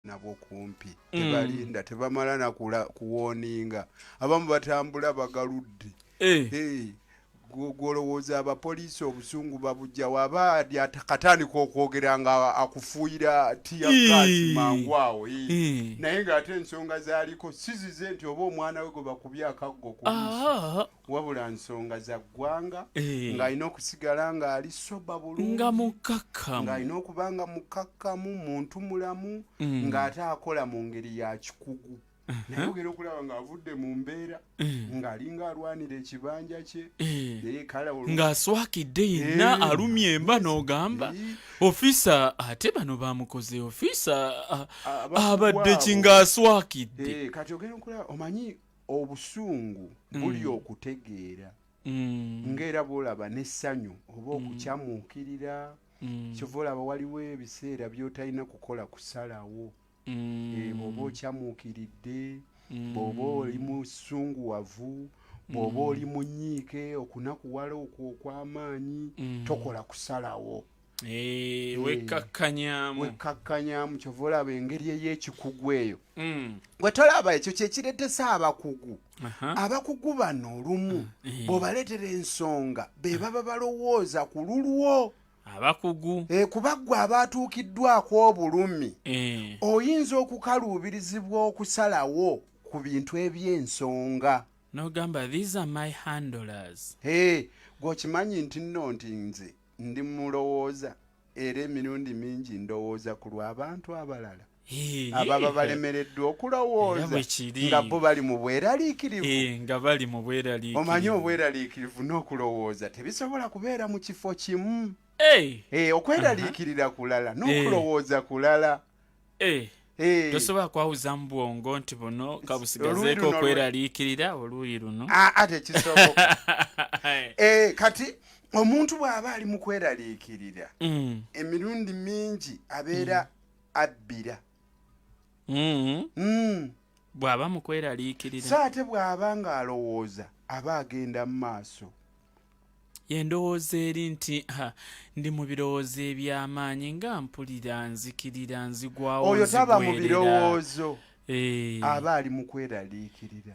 nabo kumpi tebalinda tebamala na kuwoninga abamu batambula bagaludde gwolowooza abapoliisi obusungu babujja waba katandika okwogera nga akufuuyira tiyagaasi mangu awo naye ng'ate ensonga zaaliko sizize nti oba omwana we gwe bakubye akaggo ku liiso wabula nsonga za ggwanga ng'alina okusigala ng'ali soba bulungi ng'alina okuba nga mukakkamu muntu mulamu ng'ate akola mu ngeri ya kikugu naye ogera okulaba ng'avudde mu mbeera ng'alinga alwanira ekibanja kye ng'aswakidde yenna alumya emba n'ogamba ofisa ate bano bamukoze ofisa abadde ki ng'aswakidde kati ogera okulaba omanyi obusungu buli okutegeera ng'era bw'olaba n'essanyu oba okukyamuukirira kyova olaba waliwo ebiseera by'otalina kukola kusalawo bw'oba okyamuukiridde bw'oba oli musunguwavu bw'oba oli munyiike okunakuwala okwo okw'amaanyi tokola kusalawo wekkakkanyaamu kyova olaba engeri ey'ekikugu eyo gwe tolaba ekyo kyekireetesa abakugu abakugu bano olumu bw'obaleetera ensonga be baba balowooza ku lulwo abakugu kuba ggwe abaatuukiddwako obulumi oyinza okukaluubirizibwa okusalawo ku bintu eby'ensonga n'ogamba these are my handlers gw'okimanyi nti nno nti nze ndi mulowooza era emirundi mingi ndowooza ku lw'abantu abalala ababa balemereddwa okulowooza nga bo bali mu bweraliikirivu nga bali mu bweraliikirivu omanyi obweraliikirivu n'okulowooza tebisobola kubeera mu kifo kimu okweraliikirira kulala n'okulowooza kulala tosobola kwawuza mu bwongo nti buno kabusigazeeko okweraliikirira oluuyi luno tekisoboka kati omuntu bw'aba ali mu kweraliikirira emirundi mingi abeera abbira bw'aba mu kweraliikirira so ate bw'aba ng'alowooza aba agenda mu maaso yendowooza eri nti ndi mu birowoozo eby'amaanyi nga mpulira nzikirira nzigwawo oyo taba mu birowoozo aba ali mu kweraliikirira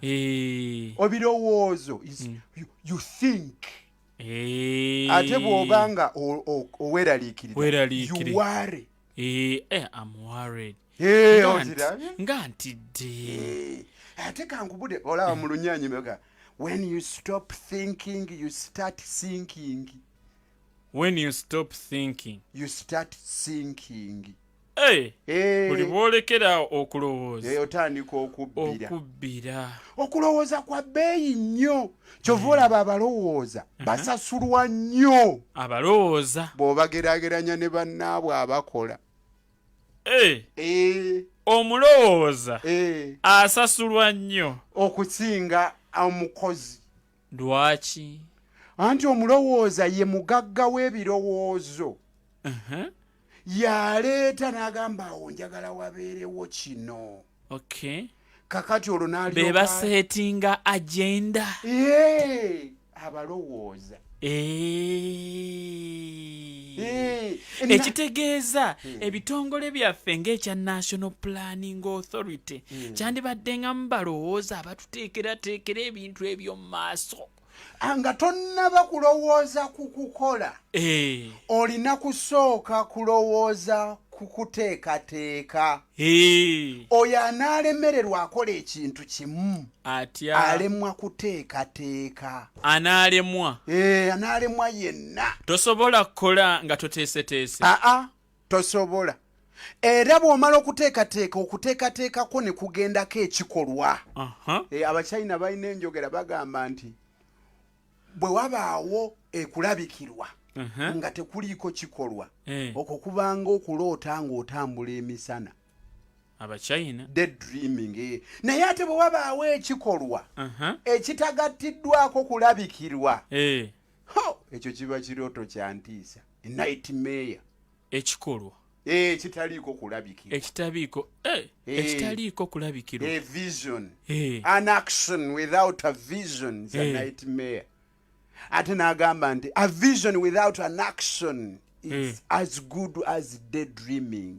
obirowoozo you think ate bw'oba nga oweraliikirira you worry I'm worried nga ntidde ate kankubude olaba mu lunyanyi mega when you stop thinking you start sinking when you stop thinking you start sinking buli bwolekera okulowooza otandika okubbira okulowooza kwa bbeeyi nnyo kyova olaba abalowooza basasulwa nnyo abalowooza bw'obageraageranya ne bannaabwe abakola omulowooza asasulwa nnyo okusinga omukozi lwaki anti omulowooza ye mugagga w'ebirowoozo yaleeta n'agamba awo njagala wabeerewo kino kakati olwo be baseetinga agenda abalowooza ekitegeeza ebitongole byaffe ng'ekya National Planning Authority kyandibadde nga mubalowooza abatuteekerateekera ebintu eby'omu maaso nga tonnaba kulowooza ku kukola olina kusooka kulowooza ku kuteekateeka oyo anaalemererwa akola ekintu kimu atya alemwa kuteekateeka anaalemwa yenna tosobola kukola nga toteeseteese tosobola era bw'omala okuteekateekako ne kugendako ekikolwa abachina balina enjogera bagamba nti bwe wabaawo ekulabikirwa nga tekuliiko kikolwa okwo kubanga okuloota ng'otambula emisana abachina daydreaming naye ate bwe wabaawo ekikolwa ekitagattiddwako kulabikirwa ekyo kiba kirooto kya ntiisa nightmare ekikolwa ekitaliiko kulabikirwa ekitaliiko kulabikirwa a vision an action without a vision is a nightmare ate n'agamba nti a vision without an action is as good as daydreaming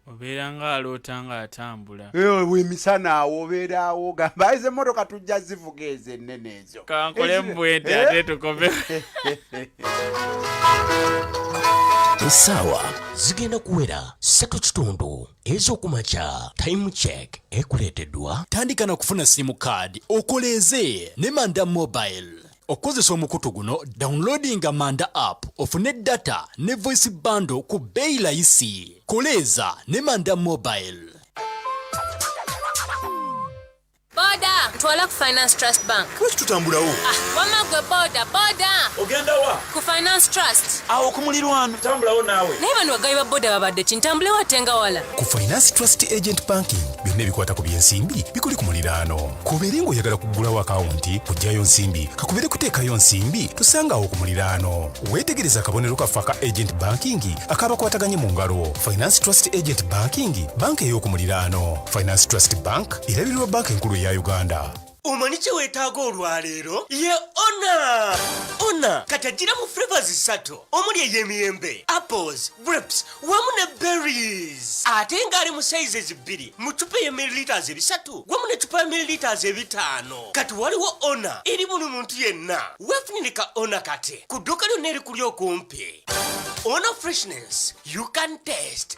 obeera ng'aloota ng'atambula emisana awo obeeraawo gamba ezo emmotoka tujja zivuga ezo ennene ezo kankole mbwete ate tukome essaawa zigenda kuwera 3:30 ez'okumakya. Time check ekuleeteddwa tandika na kufuna simu kaadi okoleeze ne Manda Mobile. Okozesa omukutu guno downloadinga Manda app ofune data ne voice bundle ku bbeeyi layisi. Koleza ne Manda Mobile. Boda, ntwala ku Finance Trust Bank. Lwaki tutambulawo? Wama gwe boda. Ogenda wa? Ku Finance Trust. Awo ku mulirwano. Tambulawo naawe. Naye bano bagabi ba boda babadde kintambule watenga wala. Ku Finance Trust Agent Banking byonna ebikwata ku byensimbi bikuli ku muliraano. Kubeere ng'oyagala kuggulawo akawunti kuggyayo nsimbi kakubere kuteekayo nsimbi tusanga awo ku muliraano. Weetegereza akabonero kaffe aka Agent Banking akabakwataganye mu ngalo. Finance Trust Agent Banking banka ey'oku muliraano. Finance Trust Bank erabirwa banka enkulu ya Uganda. Omanyi kye weetaaga olwaleero? Ye ona kati agira mu flavors 3 omuli ey'emiyembe, apples, grapes wamu ne berries. Ate ng'ali mu sizes 2 mu ccupa ye milliliters 3 wamu ne ccupa ya milliliters 5. Kati waliwo ona eri buli muntu yenna. Weefunire ka ona kati ku dduuka lyonna erikuli okumpi. Ona freshness you can taste.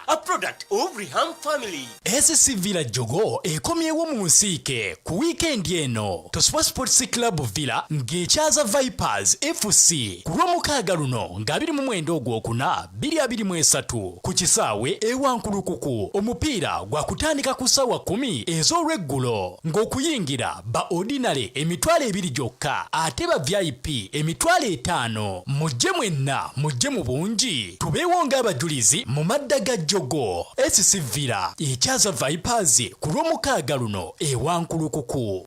A product of Riham family. SC Villa Jogo ekomyewo mu nsiike ku weekend eno. Toswa Sports Club Villa ng'ekyaza Vipers FC ku lw'omukaaga luno nga 29 2023 ku kisaawe ewankulukuku. Omupiira gwa kutandika ku ssaawa 10 ez'olweggulo ng'okuyingira ba ordinary emitwalo 2 gyokka ate ba VIP emitwalo 5. Mujje mwenna mujje mu bungi tubeewo ng'abajulizi mu madda ga Jogo. SC Villa ekyaza Vipers ku lw'omukaaga luno ewankulukuku.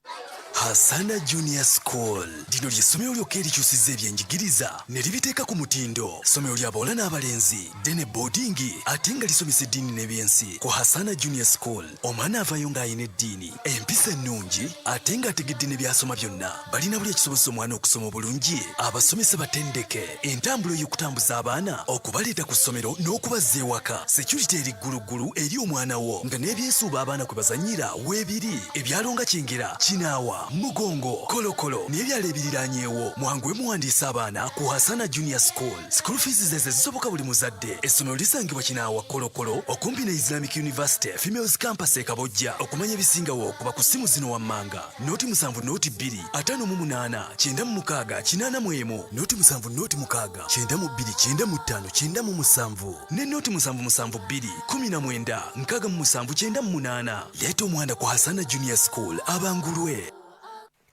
Hasana Junior School dino ly'essomero lyokka erikyusizza ebyenjigiriza ne libiteeka ku mutindo. Ssomero ly'abawala n'abalenzi dene boarding ate nga lisomesa eddiini n'ebyensi. Ku Hasana Junior School omwana avayo ng'ayina eddiini, empisa ennungi ate ng'ategedde ne byasoma byonna. Balina buli ekisobozesa omwana okusoma obulungi. Abasomesa batendeke, entambula y'okutambuza abaana okubaleeta ku ssomero n'okubazza ewaka. Security eri gguluggulu eri omwana wo nga n'ebyensuuba abaana kwe bazannyira weebiri. Ebyalonga Kyengera, Kinaawa, Mugongo, Kolokolo n'ebyalo ebiriraanyeewo. Mwangu muwandiisa abaana ku Hasana Junior School. School fees zeze zisoboka buli muzadde. Essomero lisangibwa Kinaawa Kolokolo okumpi ne Islamic University Females Campus e Kabojja. Okumanya ebisingawo kuba ku ssimu zino wammanga noti 7 noti 2 58 96 81 noti 7 noti 6 92 95 97 ne noti 772 19 67 Leeta omwana ku Hasana Junior School abangulwe.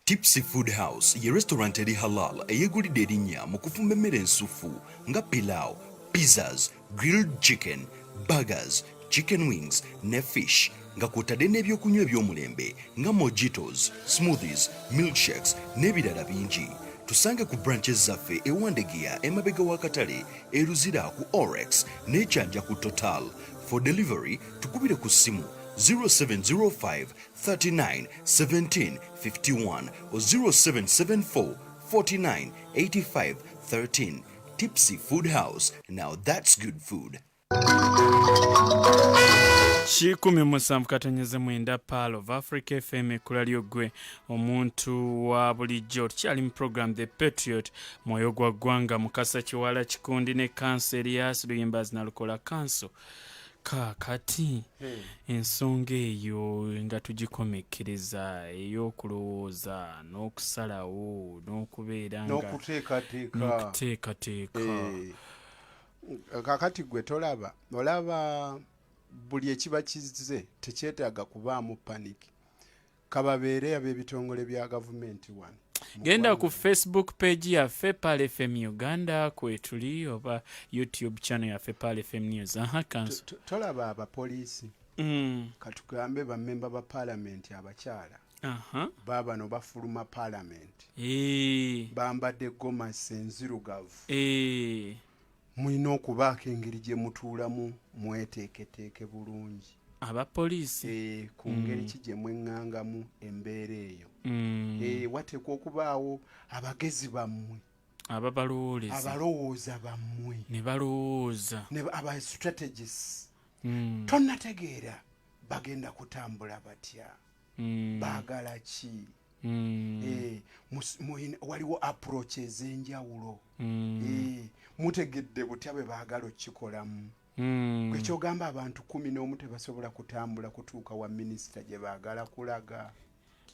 Tipsy Food House ye restaurant eri halal eyegulidde erinnya mu kufumba emmere ensufu nga pilau, pizzas, grilled chicken, burgers, chicken wings ne fish nga kw'otadde n'ebyokunywa eby'omulembe nga mojitos, smoothies, milkshakes n'ebirala bingi. Tusange ku branches zaffe ewandegeya emabega w'akatale eruzira ku Orex n'ekyanja ku Total. For delivery tukubire ku ssimu 0705 39 17 51 or 0774 49 85 13. Tipsy Food House. Now that's good food. 17 Pearl of Africa FM ekula gwe omuntu wa bulijjo tukyali mu program The Patriot mwoyo gwa ggwanga Mukasa Kiwala Kikundi ne Council Elias Luyimbazi Nalukoola Council. Kakati ensonga eyo nga tugikomekereza ey'okulowooza n'okusalawo n'okubeera nga n'okuteekateeka. Kakati gwe olaba buli ekiba kizze tekyetaaga kubaamu paniki. Kababeere ab'ebitongole bya gavumenti wano. Genda ku Facebook page yaffe Pearl FM Uganda kwetuli oba YouTube channel yaffe Pearl FM News. Tolaba abapoliisi katugambe bammemba ba parliament abakyala baba no bafuluma parliament bambadde gomasi enzirugavu mulina okubaako engeri gye mutuulamu mweteeketeeke bulungi. Abapoliisi ku ngeri ki gye mweŋŋangamu embeera eyo. Wateekwa okubaawo abagezi bammwe abalowooza bammwe ne balowooza aba strategists tonnategeera bagenda kutambula batya, baagala ki. Waliwo approach ez'enjawulo. Mutegedde butya bwe baagala okikolamu. Kwekyogamba abantu 11 tebasobola kutambula kutuuka wa minisita gye baagala kulaga.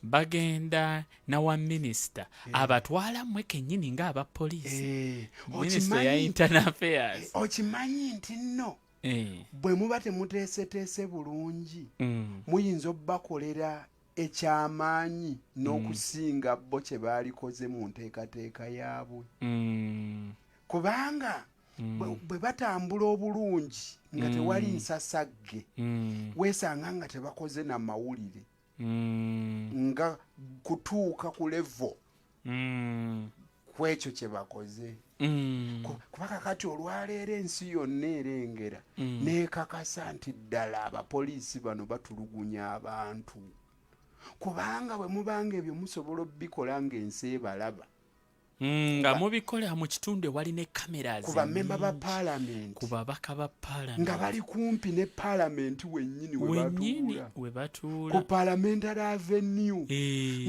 Bagenda na wa minisita abatwala mwe kennyini ng'abapoliisi. Minisita ya internal affairs. Okimanyi nti nno bwe muba temuteeseteese bulungi muyinza obbakolera ekyamaanyi n'okusinga bo kye baalikoze mu nteekateeka yaabwe. Kubanga bwe batambula obulungi nga tewali nsasagge weesanga nga tebakoze na mawulire nga kutuuka ku levo kwekyo kye bakoze. Kuba kakati olwaleero ensi yonna erengera neekakasa nti ddala abapoliisi bano batulugunya abantu. Kubanga bwe mubanga ebyo musobola obbikola ng'ensi ebalaba. Nga mubikolera mu kitundu ewali ne cameras. Ku bammemba ba paalamenti. Ku babaka ba paalamenti. Nga bali kumpi ne paalamenti wennyini we batuula. Ku parliamentary avenue.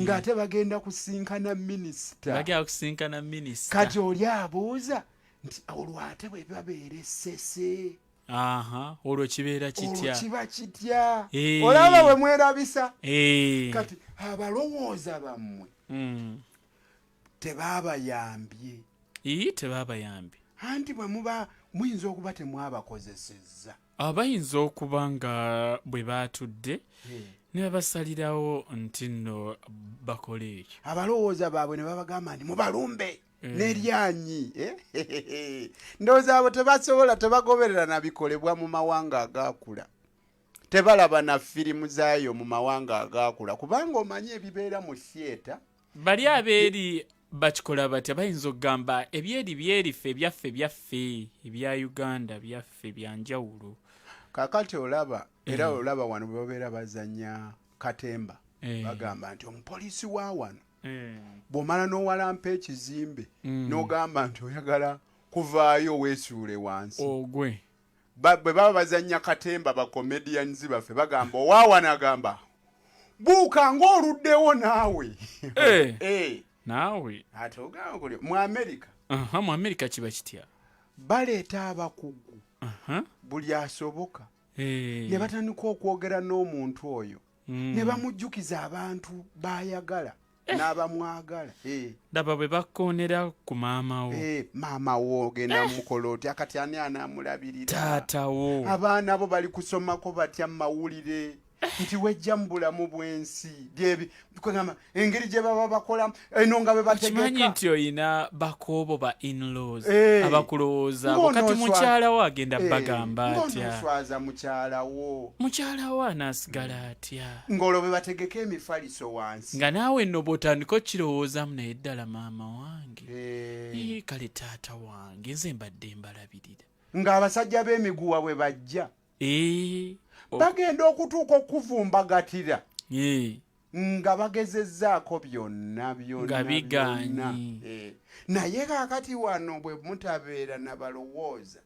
Ng'ate bagenda kusinkana minisita. Bagenda kusinkana minisita. Kati oli abuuza nti olwate bwe babeera essese. Olwo kibeera kitya. Olwo kiba kitya. Olaba bwe mwerabisa. Kati abalowooza bammwe. Tebaabayambye. Tebaabayambye. Anti bwe muba muyinza okuba temwabakozesezza. Abayinza okuba nga bwe baatudde ne babasalirawo nti nno bakole ekyo. Abalowooza baabwe ne babagamba nti mubalumbe n'eryanyi. Ndowooza abo tebasobola tebagoberera na bikolebwa mu mawanga agaakula. Tebalaba na firimu zaayo mu mawanga agaakula kubanga omanyi ebibeera mu theatre. Bali abeeri bakikola batya bayinza okugamba ebyerife byaffe ebya Uganda byaffe byanjawulo. Kakati olaba era olaba wano bwe babeera bazanya katemba bagamba nti omupoliisi wa wano bw'omala n'owalampa ekizimbe n'ogamba nti oyagala kuvaayo weesuule wansi ogwe. Bwe baba bazanya katemba bakomedians baffe bagamba owawano agamba buuka ng'oluddewo naawe. Naawe ate ogamba kuli mu America. Mu America kiba kitya? Baleeta abakugu buli asoboka ne batandika okwogera n'omuntu oyo ne bamujjukiza abantu baayagala n'abamwagala. Daba bwe bakoonera ku maama wo. Maama wo ogenda mukola otya kati ani anaamulabirira? Taata wo. Abaana bo bali kusomako batya mu mawulire nti wejja mu bulamu bw'ensi kwegamba engeri gye baba bakola eno nga bwe bategeka. Kimanyi nti oyina bakoobo ba in-laws abakulowooza kati mukyala wo agenda bagamba atya? Ng'onoswaza mukyala wo. Mukyala wo anaasigala atya? Ng'olwo bwe bategeka emifaliso wansi. Nga naawe nno bw'otandika okkirowoozaamu naye ddala maama wange. Kale taata wange nze mbadde mbalabirira. Ng'abasajja b'emiguwa bwe bajja. Bagenda okutuuka okuvumbagatira nga bagezezzaako byonna nga bigaanyi. Naye kaakati wano bwe mutabeera na balowooza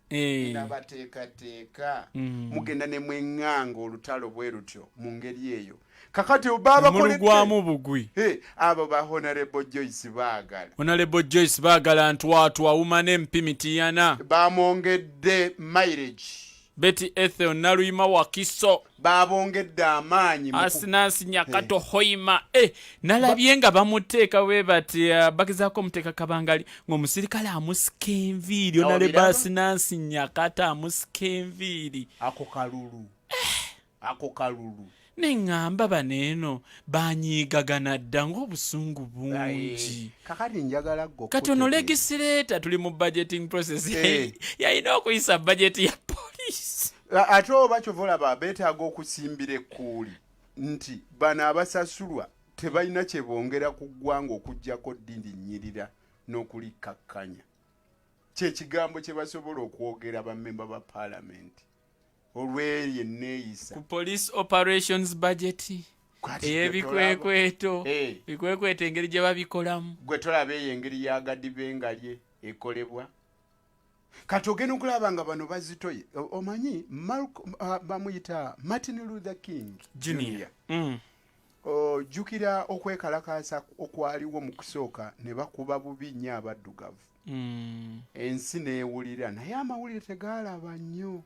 nabateekateeka mugenda ne mweŋŋanga olutalo bwe lutyo mu ngeri eyo. Kakati mulugwamu bugwi. Abo ba Honorable Joyce baagala. Honorable Joyce baagala ntwatwa awuma n'empimitiyana. Bamwongedde mileage. Betty Ethel Naluyima Wakiso babongedde amaanyi Asinasi Nyakato Hoima nalabye nga bamuteeka we bati bagezaako omuteeka kabangali ng'omusirikale amusika enviiri Honorable Asinasi Nyakato amusika enviiri. Ako kalulu neŋŋamba baneeno banyiigagana dda ng'obusungu bungi. Kakati njagala ggo kati ono legislator tuli mu budgeting process yalina okuyisa budget ya police. Ate oba kyovola beetaaga okusimbira ekkuuli nti bano abasasulwa tebalina kye bongera ku ggwanga okuggyako ddindinyirira n'okulikkakkanya. Kye kigambo kye basobola okwogera bammemba ba paalamenti olw'eyo enneeyisa ku police operations budget ey'ebikwekweto bikwekweto engeri gye babikolamu. Gwe tolaba eyo engeri ya gadibengalye ekolebwa. kati ogenda okulaba nga bano bazitoye omanyi bamuyita Martin Luther King Jr. Ojjukira okwekalakaasa okwaliwo mu kusooka ne bakuba bubi nnyo abaddugavu ensi neewulira naye amawulire tegaalaba nnyo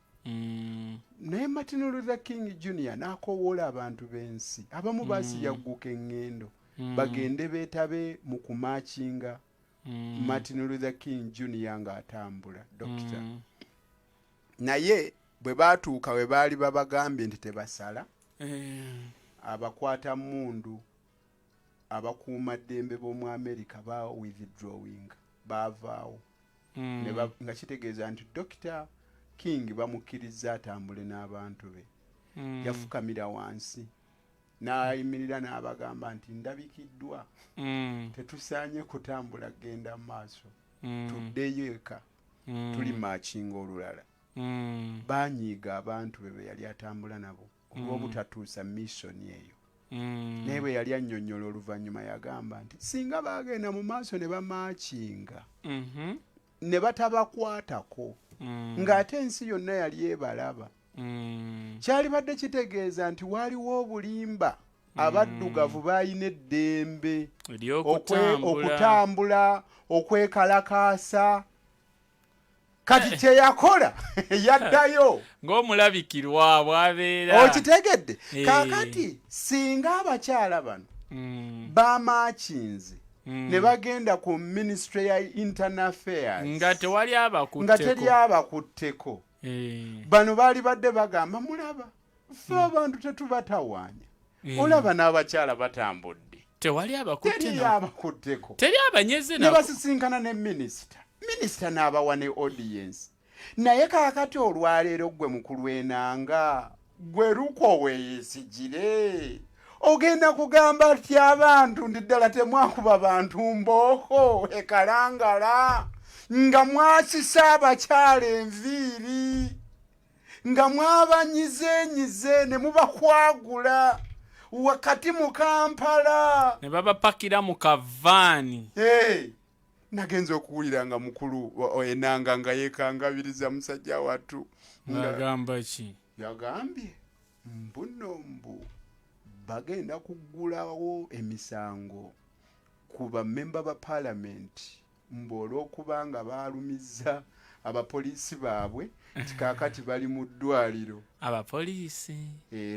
naye Martin Luther King Jr. n'akowoola abantu b'ensi abamu baasiyagguka eŋŋendo bagende beetabe mu kumaakinga Martin Luther King Jr. ng'atambula dokita naye bwe baatuuka we baali babagambye nti tebasala abakwata mundu abakuuma ddembe b'omu America ba withdrawing baavaawo nga kitegeeza nti Dr. King bamukkiriza atambule n'abantu be yafukamira wansi n'ayimirira n'abagamba nti ndabikiddwa tetusaanye kutambula genda maaso tuddeyo eka tuli maakinga olulala banyiiga abantu be yali atambula nabo olw'obutatuusa missoni eyo naye bwe yali annyonnyola oluvannyuma yagamba nti singa baagenda mu maaso ne bamaakinga ne batabakwatako ng'ate ensi yonna yali ebalaba kyali badde kitegeeza nti waaliwo obulimba abaddugavu baayina eddembe okutambula okwekalakaasa kati kyeyakola yaddayo ng'omulabikirwa bwabeera okitegedde kaakati singa abakyala bano bamaakinze ne bagenda ku ministry ya internal affairs nga tewali abakutteko bano baali badde bagamba mulaba ffe abantu tetubatawaanya olaba n'abakyala batambudde tewali abakutteko teri abanyeze ne basisinkana ne minisita n'abawa ne audience naye kaakati olwaleero gwe mukulu enanga gwe luko weeyesigire ogenda kugamba ati abantu ndi ddala temwakuba bantu mbooko ekalangala nga mwasisa abakyala enviiri nga mwabanyizenyize ne mubakwagula wakati mu Kampala ne babapakira mu kavaani nagenza okuwulira nga mukulu enanga nga yeekangabiriza musajja wattu ng'agamba ki yagambye mbunombu bagenda kuggulawo emisango ku bammemba ba paalamenti olw'okuba nga baalumizza abapoliisi baabwe nti kaakati bali mu ddwaliro abapoliisi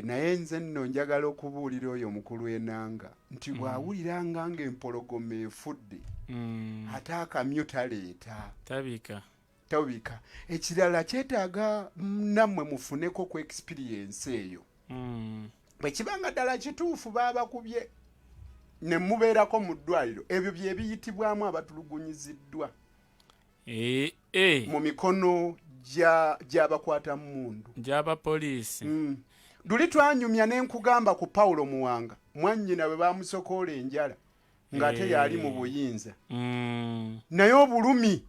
naye nze nno njagala okubuulira oyo mukulu enanga nti bw'awuliranga ng'empologoma efudde ate akamyu taleeta tabika ekirala kyetaaga nammwe mufuneko ku experience eyo bwe kibanga ddala kituufu baabakubye ne mubeerako mu ddwaliro ebyo bye biyitibwamu abatulugunyiziddwa mu mikono gy'abakwata mundu gy'abapoliisi luli twanyumya ne nkugamba ku Pawulo Muwanga mwannyina bwe baamusokoola enjala ng'ate yali mu buyinza naye obulumi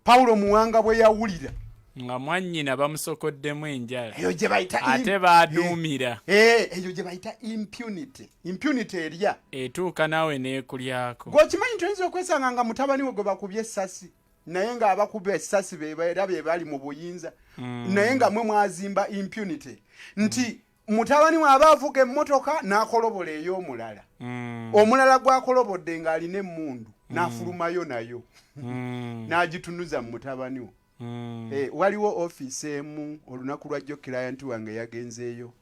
Pawulo Muwanga bwe yawulira nga mwannyina bamusokoddemu enjala eyo gye bayita ate baaduumira eyo gye bayita impunity erya etuuka naawe neekulyako gw'okimanyi toyinza okwesanga nga mutabani we gwe bakubye essasi naye ng'abakuba essasi era be bali mu buyinza naye nga mwe mwazimba impunity nti mutabani we aba avuga emmotoka n'akolobola ey'omulala omulala gwakolobodde ng'alina emmundu n'afulumayo nayo n'agitunuza mu mutabani we waliwo ofiisi emu olunaku lwajjo client wange yagenzeeyo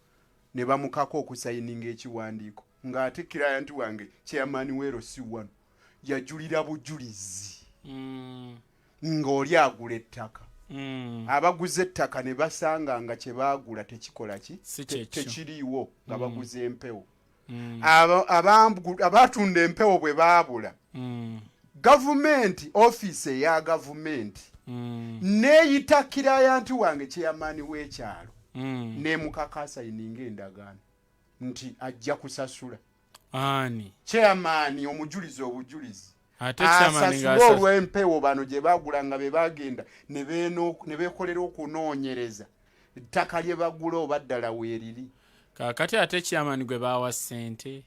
ne bamukako okusayininga ekiwandiiko ng'ate client wange chairman wero si wano yajulira bujulizi ng'oli agula ettaka abaguze ettaka ne basanga nga kye baagula tekikola tekiriiwo nga baguze empewo abatunda empewo bwe baabula gavumenti ofiisi eya gavumenti neeyita kirayanti wange chairman w'ekyalo neemukakasayininga endagaano nti ajja kusasula chairman omujulizi obujulizi asasula olw'empewo bano gye baagula nga be bagenda ne beekolera okunoonyereza ettaka lye bagula oba ddala weeriri kaakati ate chairman gwe baawa ssente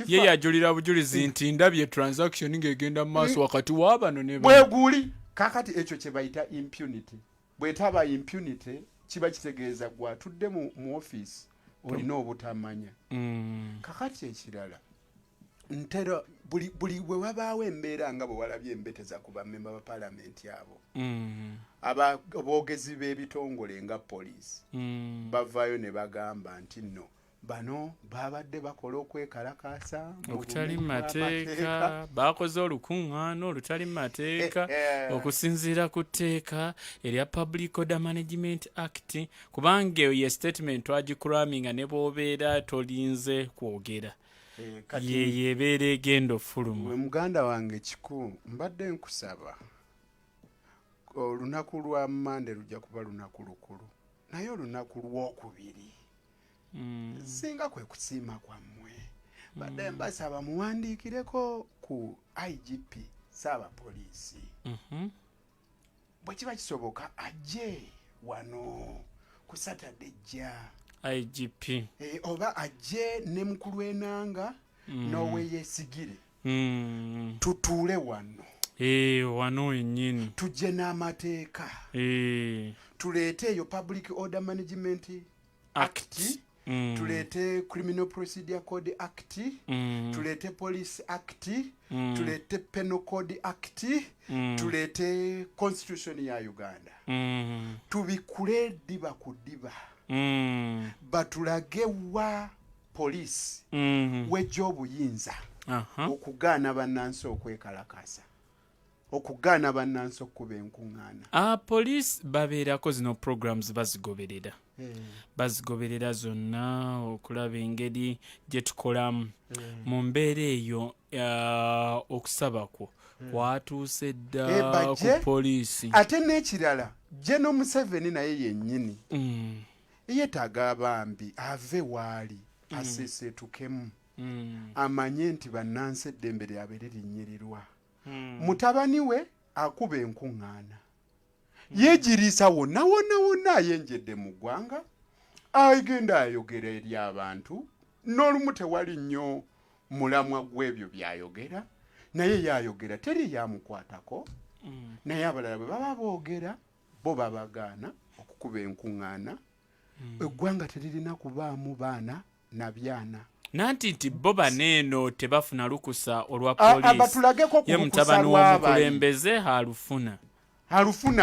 ye yajulira bujulizi nti ndabye transaction ng'egenda mu maaso wakati w'abano ne bweguli kakati ekyo kye bayita impunity bwetaba impunity kiba kitegeeza gwatudde mu office olina obutamanya kakati ekirala ntero buli bwe wabaawo embeera nga bwe walabye embeteza ku bammemba ba paalamenti abo aboogezi b'ebitongole nga poliisi bavaayo ne bagamba nti nno bano babadde bakola okwekalakaasa okutali mateeka bakoze olukuŋŋaana olutali mateeka okusinziira ku tteeka erya Public Order Management Act kubanga eyo ye statement twagikuraminga ne bw'obeera tolinze kwogera ye ebeera egenda ofuluma. We muganda wange kiku mbadde nkusaba olunaku lwa Mande lujja kuba lunaku lukulu naye olunaku lwokubiri singa kwe kusiima kwammwe badde mbasaba muwandiikireko ku IGP Ssaabapoliisi bwe kiba kisoboka ajje wano ku Saturday jja IGP oba ajje ne mukulu enanga nowe yesigire tutuule wano wano ennyini tujje n'amateeka tuleete eyo Public Order Management Act tuleete Criminal Procedure Code Act tuleete Police Act tuleete Penal Code Act tuleete Constitution ya Uganda tubikule ddiba ku ddiba batulage wa police wejja obuyinza okugaana bannansi okwekalakaasa okugaana bannansi okuba enkuŋŋaana. Police babeerako zino programs bazigoberera bazigoberera zonna okulaba engeri gye tukolamu mu mbeera eyo okusaba kwo kwatuuse dda ku poliisi. Ate n'ekirala General Museveni naye yennyini yeetaaga abambi ave waali aseeseetukemu amanye nti bannansi eddembe lyabwe lirinnyirirwa. Mutabani we akuba enkuŋŋaana yeegiriisa wonna ayenjedde mu ggwanga agenda ayogera eri abantu n'olumu tewali nnyo mulamwa gw'ebyo byayogera naye yayogera teri yamukwatako naye abalala bwe baba boogera bo babagaana okukuba enkuŋŋaana eggwanga teririna kubaamu baana na byana. Nanti bo baneeno tebafuna lukusa olwa poliisi ye mutabani w'omukulembeze alufuna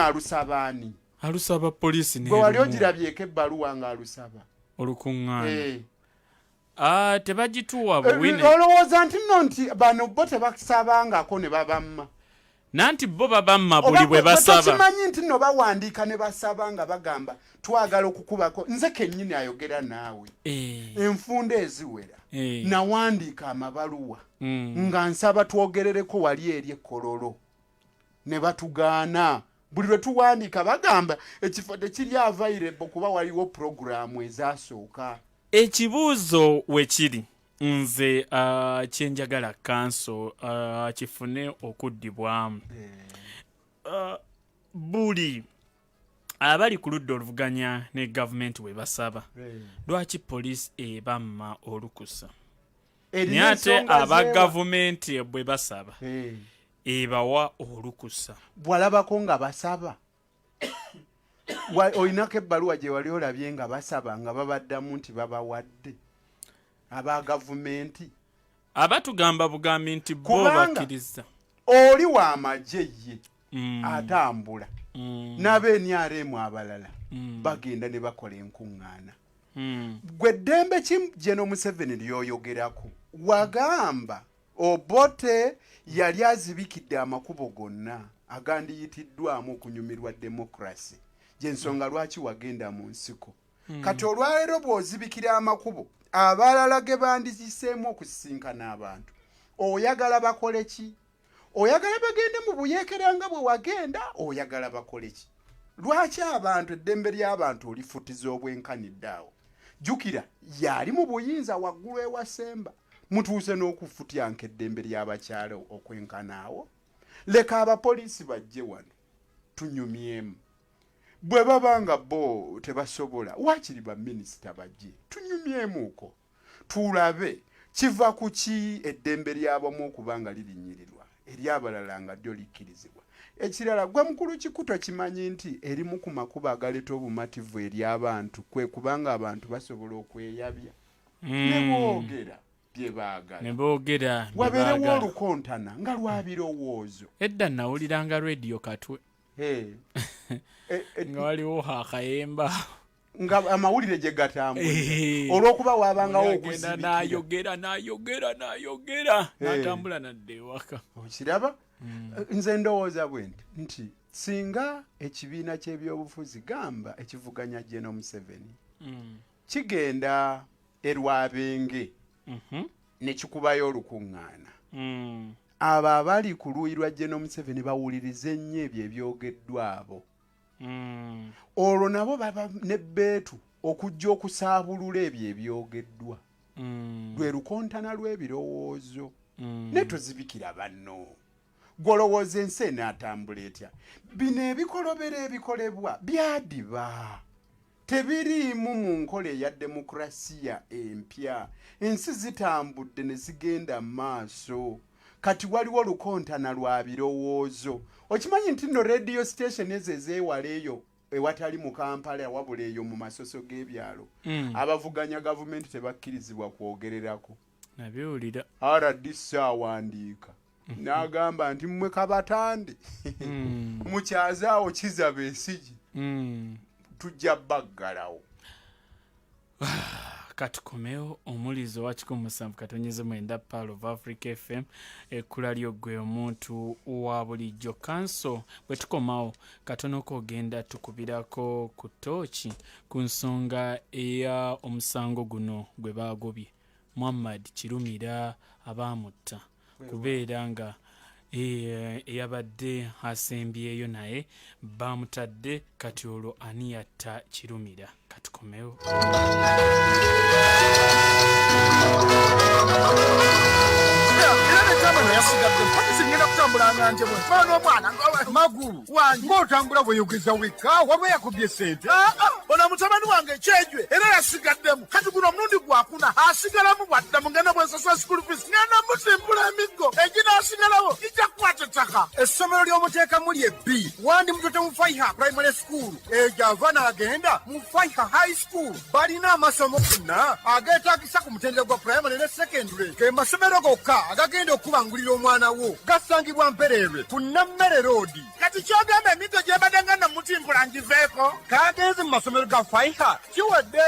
alusabaani alusaba poliisi bwe wali ogirabyeko ebbaluwa nga alusaba olukuŋŋaana tebagituwa buwine olowooza nti nno nti bano bo tebasabangako ne babamma nanti bo babamma buli bwe basaba tokimanyi nti no bawandiika ne basaba nga bagamba twagala okukubako nze kennyini ayogera naawe enfunda eziwera nawandiika amabaluwa nga nsaba twogerereko wali eri ekkololo ne batugaana buli lwe tuwandiika bagamba ekifo tekiri available kuba waliwo puroguramu ezasooka. Ekibuuzo we kiri nze kyenjagala kanso kifune okuddibwamu buli abali ku ludda oluvuganya ne gavumenti we basaba lwaki poliisi ebamma olukusa naye ate aba gavumenti bwe basaba ebawa olukusa. Bwalabako nga basaba olinako ebbaluwa gye wali olabye nga basaba nga babaddamu nti babawadde aba gavumenti abatugamba bugambi nti bo bakkiriza oli wa magye ye atambula n'abenyaremu abalala bagenda ne bakola enkuŋŋaana gwe ddembe ki General Museveni lyoyogerako wagamba Obote yali azibikidde amakubo gonna agandiyitiddwamu okunyumirwa demokrasi gyensonga lwaki wagenda mu nsiko kati olwaleero bw'ozibikira amakubo abalala ge bandiziseemu okusisinkana abantu oyagala bakole ki? Oyagala bagende mu buyeekera nga bwe wagenda oyagala bakole ki? Lwaki abantu eddembe ly'abantu olifutiza obwenkanidde awo? Jjukira yali mu buyinza waggulu ewasemba mutuuse n'okufutyanka eddembe ly'abakyala okwenkana awo. Leka abapoliisi bajje wano tunyumyemu bwe babanga bo tebasobola waakiri baminisita bajje tunyumyemuuko tulabe kiva ku ki eddembe ly'abamu okubanga lirinnyirirwa eri abalala nga ddyo likkirizibwa ekirala gwe mukulu kikuto kimanyi nti erimu ku makuba agaleeta obumativu eri abantu kwe kubanga abantu basobola okweyabya ne boogera bye baagala wabeerewo olukontana nga lwa birowoozo. Edda nawuliranga rediyo Katwe nga waliwo akayemba nga amawulire gye gatambula olw'okuba waabangawo okuzibikira n'ayogera n'atambula nadde ewaka. Okiraba nze ndowooza bwe nti singa ekibiina ky'ebyobufuzi gamba ekivuganya General Museveni kigenda erwabenge ne kikubayo olukuŋŋaana abo abali ku luuyi lwa General Museveni bawulirize nnyo ebyo ebyogeddwa abo olwo nabo baba nebbeetu okujja okusaabulula ebyo ebyogeddwa lwe lukontana lw'ebirowoozo ne tozibikira banno golowooza ensi enaatambula etya. Bino ebikolobera ebikolebwa byadiba tebiriimu mu nkola eya demokrasiya empya. Ensi zitambudde ne zigenda maaso kati waliwo lukontana lwa birowoozo. Okimanyi nti no radio station ezo ezeewala eyo ewatali mu Kampala wabula eyo mu masoso g'ebyalo abavuganya gavumenti tebakkirizibwa kwogererako. Nabiwulira RDC awandiika n'agamba nti mmwe kabatande mukyazaawo kiza beesigi tujja baggalawo. Katukomewo omulizo wa 107.9 Pearl of Africa FM ekkula ly'oggwe omuntu wa bulijjo kanso. Bwe tukomawo katono kogenda tukubirako ku tooki ku nsonga eya omusango guno gwe baagobye Muhammad Kirumira abaamutta kubeera nga eyabadde asembyeyo naye bamutadde kati olwo ani yatta Kirumira. Katukomewo. Magulu wange ng'otambula bweyogeza wekka waba yakubye sente. Ono mutabani wange kyejwe era yasigaddemu kati guno omulundi gwakuna asigalamu bwadda mugenda bwensasa school fees ngenda musimbula emiggo eginaasigalawo gijja kukwata ettaka. Essomero ly'omuteeka muli ebbi wandi mutote mu Faiha primary school ejo ava n'agenda mu Faiha high school. Balina amasomo gonna ageetaagisa ku mutendera gwa primary ne secondary ge masomero gokka agagenda okubangulira omwana wo gasangibwa Mpererwe ku Nammere Road. Kati kyogamba emiggo gyebadde nga namutimbula ngiveeko kagenze mu masomero ga Faiha kiwadde.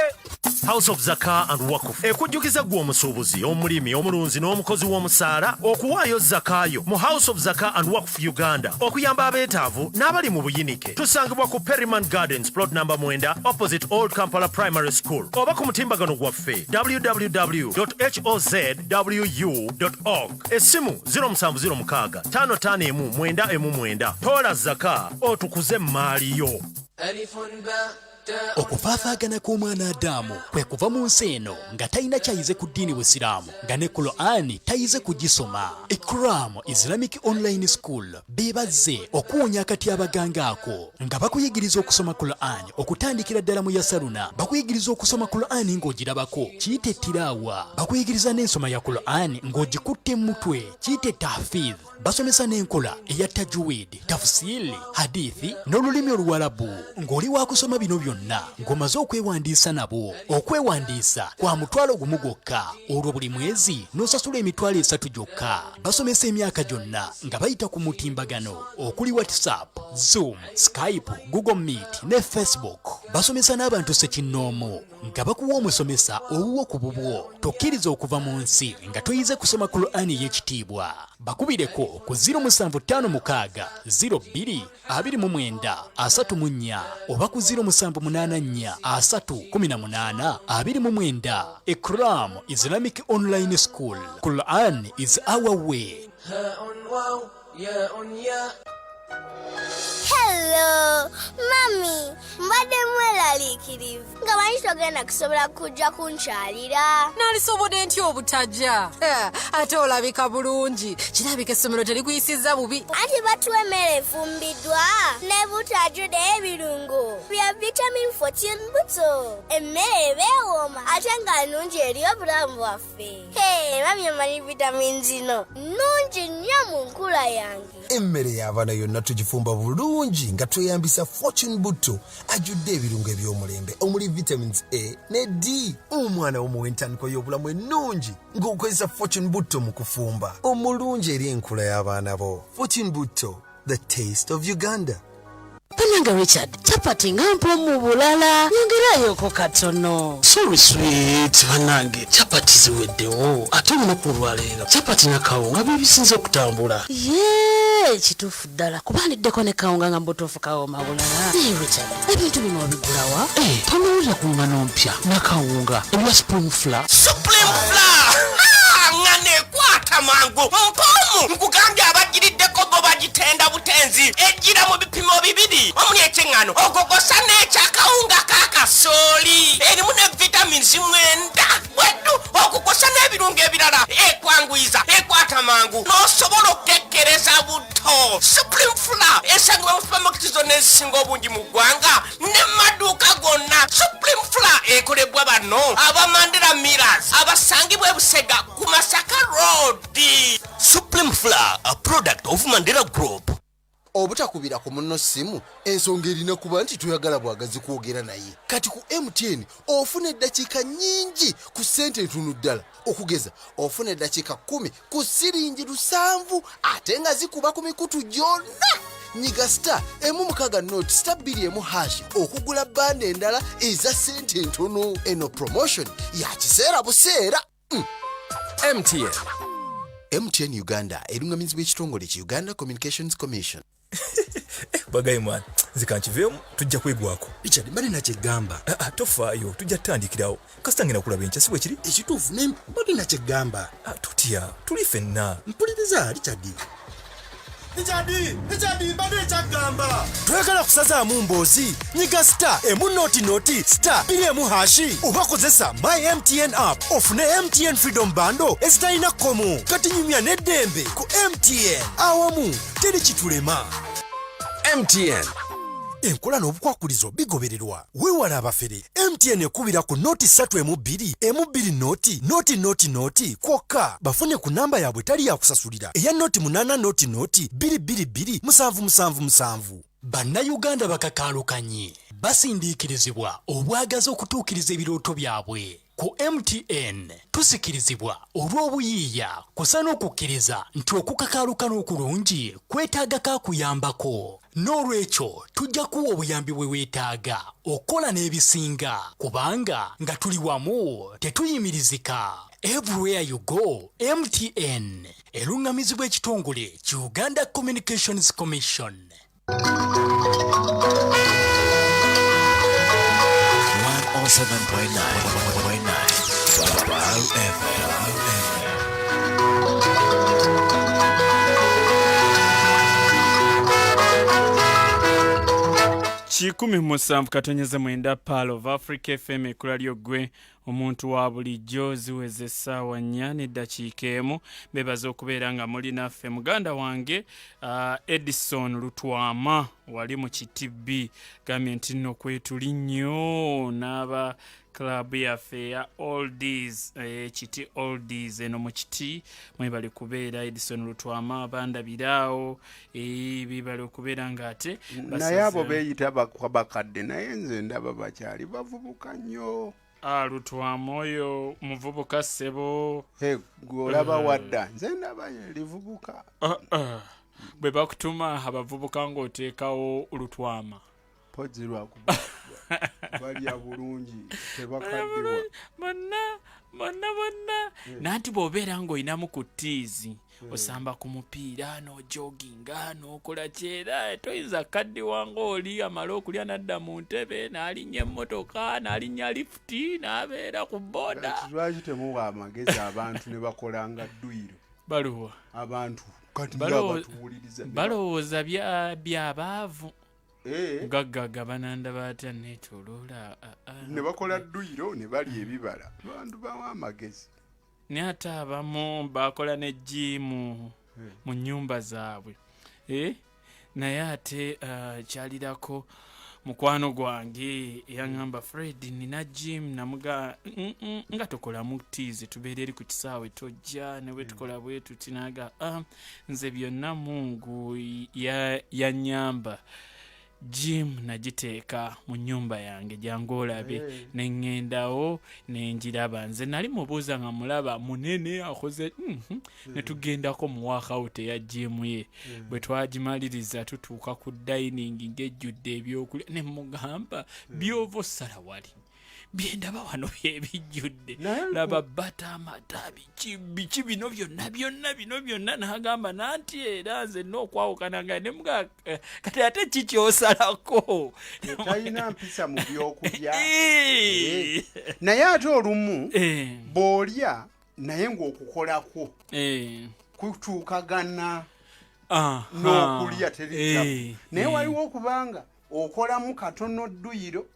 House of Zaka and Wakuf ekujjukiza gwe omusuubuzi omulimi omulunzi n'omukozi w'omusaala okuwaayo zakayo mu House of Zaka and Wakuf Uganda okuyamba abeetaavu n'abali mu buyinike. Tusangibwa ku Perryman Gardens plot number 9 opposite Old Kampala Primary School oba ku mutimbagano gwaffe www.hozwu.org. Essimu 0706 551 Tola Zaka otukuze maaliyo. Okufaafaagana kw'omwana Adamu kwe kuva mu nsi eno nga talina kyayize ku ddiini Busiraamu nga ne Qur'ani tayize kugisoma. Ikram Islamic Online School beebazze okuwonya akati abaganga ako nga bakuyigiriza okusoma Qur'ani okutandikira ddala mu Yasaruna. Bakuyigiriza okusoma Qur'ani ng'ogirabako kiyite tilaawa. Bakuyigiriza n'ensoma ya Qur'ani ng'ogikutte mu mutwe kiyite tahfidh. Basomesa n'enkola eya tajwid, tafsiri, hadithi n'olulimi Oluwarabu. Ng'oli wa kusoma bino byonna ng'omaze okwewandiisa nabo. Okwewandiisa kwa mutwalo gumu gwokka olwo buli mwezi n'osasula emitwalo 3 gyokka. Basomesa emyaka gyonna nga bayita ku mutimbagano okuli WhatsApp, Zoom, Skype, Google Meet ne Facebook. Basomesa n'abantu ssekinnoomu nga bakuwa omusomesa owuwo ku bubwo. Tokkiriza okuva mu nsi nga toyize kusoma Qur'ani y'ekitiibwa. Bakubireko ku 0756 02 29 34 oba ku 0784 318 29. Ikram Islamic Online School. Quran is our way. Hello Hello, mami. Mbadde mweraliikirivu nga manyi togenda kusobola kujja kunkyalira. Nalisobodde ntya obutajja? Ate olabika bulungi. Kirabika essomero terikuyisizza bubi. Anti batuwa emmere efumbiddwa ne butajjude ebirungo bya vitamin 14 buto. Emmere ebeewooma ate nga nnungi eri obulamu bwaffe. Mami amanyi vitamin zino nnungi nnyo mu nkula yange. Emmere y'abaana yonna tugifumba bulungi nga tweyambisa Fortune Butto ajjudde ebirungo eby'omulembe omuli vitamins A ne D. Omwana w'omuwa entandikwa y'obulamu ennungi ng'okozesa Fortune Butto mu kufumba omulungi eri enkula y'abaana bo. Fortune Butto, the taste of Uganda. Pananga Richard, chapati ngampo mu bulala. Nyongerayo katono. Sorry sweet, banange. Chapati ziweddewo. Ate olunaku olwaleero. Chapati na kawunga bibisinze okutambula. Yee, kituufu ddala. Kubandiddeko ne kawunga nga mbutuufu kawooma bulala. Richard, ebintu bino obigulawa? Tonowulira ku ngano mpya na kawunga ebya Spring Flour. Supreme Flour! Ngane kwata mangu. Mpomu! Nkugambye abagiriddeko bo bagitenda butenzi. Ejjira mu bipimo bibiri. Omuli ekyengano ogogosa n'ekyakawunga kakasooli. Erimu ne vitamins 9. Bweddu okugosa n'ebirungo ebirala. Ekwanguyiza, ekwata mangu. N'osobola okukekkereza buto. Supreme Flour esangibwa mu supermarket zonna ezisinga obungi mu ggwanga ne maduuka gonna. Supreme Flour ekolebwa bano abamandira Millers abasangibwa e Busega ku Masaka Road. Supreme Flour, a product of Mandela Group. Obutakubira ku munno simu ensonga erina kuba nti toyagala bwagazi kwogera naye. Kati ku MTN ofuna eddakiika nnyingi ku ssente ntono ddala. Okugeza ofuna eddakiika 10 ku siringi 7 ate nga zikuba ku mikutu gyonna. Nyiga star emu note star 2 okugula bande endala eza ssente ntono. Eno promotion ya kiseera buseera. MTN Uganda erungamizibwa ekitongole ki Uganda Communications Commission. Bagayi mwana zikankiveemu tujja kwegwako. Richard mbali nakyegamba. Tofaayo tujja tutandikirawo kasita ngenda kulaba enkya siwe kiri ekituufu ne mbali nakyegamba. Tutya tuli ffenna mpuliriza Richard. Richard mbadde ekyagamba. Twagala kusazaamu mboozi nyiga star emu noti star 2 oba kozesa my MTN app ofune MTN Freedom Bando ezitalina komo. Kati nyumya n'eddembe ku MTN awamu teri kitulema. MTN enkola n'obukwakulizo bigobererwa. Weewala abafere. MTN ekubira ku noti 3 noti kwokka bafune ku namba yaabwe tali yakusasulira eya noti 8 noti 27777. Bannayuganda bakakaalukanye basindiikirizibwa obwagazi okutuukiriza ebirooto byabwe. Ku MTN tusikirizibwa olw'obuyiiya kusa n'okukkiriza nti okukakaalukana okulungi kwetaaga kakuyambako. N'olwekyo tujja kuwa obuyambi bwe weetaaga okola n'ebisinga kubanga nga tuli wamu tetuyimirizika. Everywhere you go, MTN erungamizibwa ekitongole ki Uganda Communications Commission. 107.9 Pearl of Africa FM ekula ly'oggwe omuntu wa bulijjo ziweze essaawa 4 n'eddakiika emu. Bebaza okubeera nga muli naffe. Muganda wange Edison Lutwama wali mu kiti gambye nti nno kwetuli nnyo n'aba club yaffe ya oldies kiti oldies eno mu kiti mwebali kubeera. Edison Lutwama bandabiraawo bibali okubeera nga ate naye abo beeyita bakadde naye nze ndaba bakyali bavubuka nnyo. Lutwama oyo muvubuka ssebo. Olaba wadda nze ndaba livubuka. Bwe bakutuma abavubuka ng'oteekawo Lutwama pozi lwakuba balya bulungi tebakaddiwa bonna nanti bw'obeera ng'olinamu ku tiizi osamba ku mupiira n'ojoginga n'okola kyera toyinza kaddiwa ng'oli amala okulya n'adda mu ntebe n'alinnya emmotoka n'alinnya lifuti n'abeera ku booda. Lwaki temuwa amagezi abantu ne bakola nga dduyiro? Baluwa abantu balowooza byabaavu. gaggaga bananda batya netoloola ne bakola dduyiro ne bali ebibala bantu bawa amagezi ne ate abamu bakola ne jimu mu nnyumba zaabwe naye ate kyalirako mukwano gwange yaŋŋamba Fred nina jim namuga nga tokolamu tiizi tubeera eri ku kisaawe tojja ne bwe tukola bwe tutinaga nze byonna Mungu yannyamba jim nagiteeka mu nnyumba yange jangu olabe ne ŋŋendawo ne njiraba nze nali mubuuza nga mulaba munene akoze ne tugendako mu waakawuta eya jimu ye bwe twagimaliriza tutuuka ku dining ng'ejjudde ebyokulya ne mugamba byova osala wali byendaba wano byebijjudde laba bata amata biki bino byonna n'agamba nanti era nze n'okwawukananga ne muga kati ate kikyosalako talina mpisa mu byokulya naye ate olumu bw'olya naye ng'okukolako kutuukagana n'okulya teri naye waliwo okubanga okolamu katono dduyiro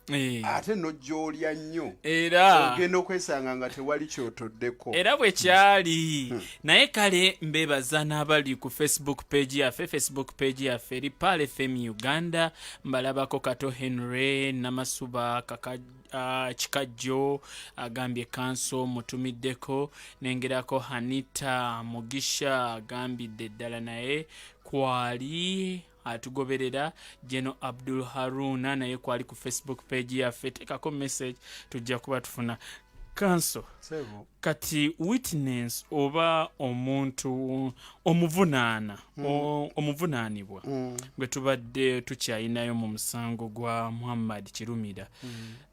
ate n'ojjoolya nnyo era ogenda okwesanga nga tewali kyotoddeko era bwe kyali naye kale mbeebaza n'abali ku Facebook page yaffe eri Pale FM Uganda mbalabako Kato Henry Namasuba Kikajjo agambye kanso mutumiddeko nengerako Hanita Mugisha agambidde ddala naye kwali atugoberera Jeno Abdul Haruna naye kwali ku Facebook page yaffe tekako message tujja kuba tufuna kanso kati witness oba omuntu omuvunaanibwa gwe tubadde tukyayinayo mu musango gwa Muhammad Kirumira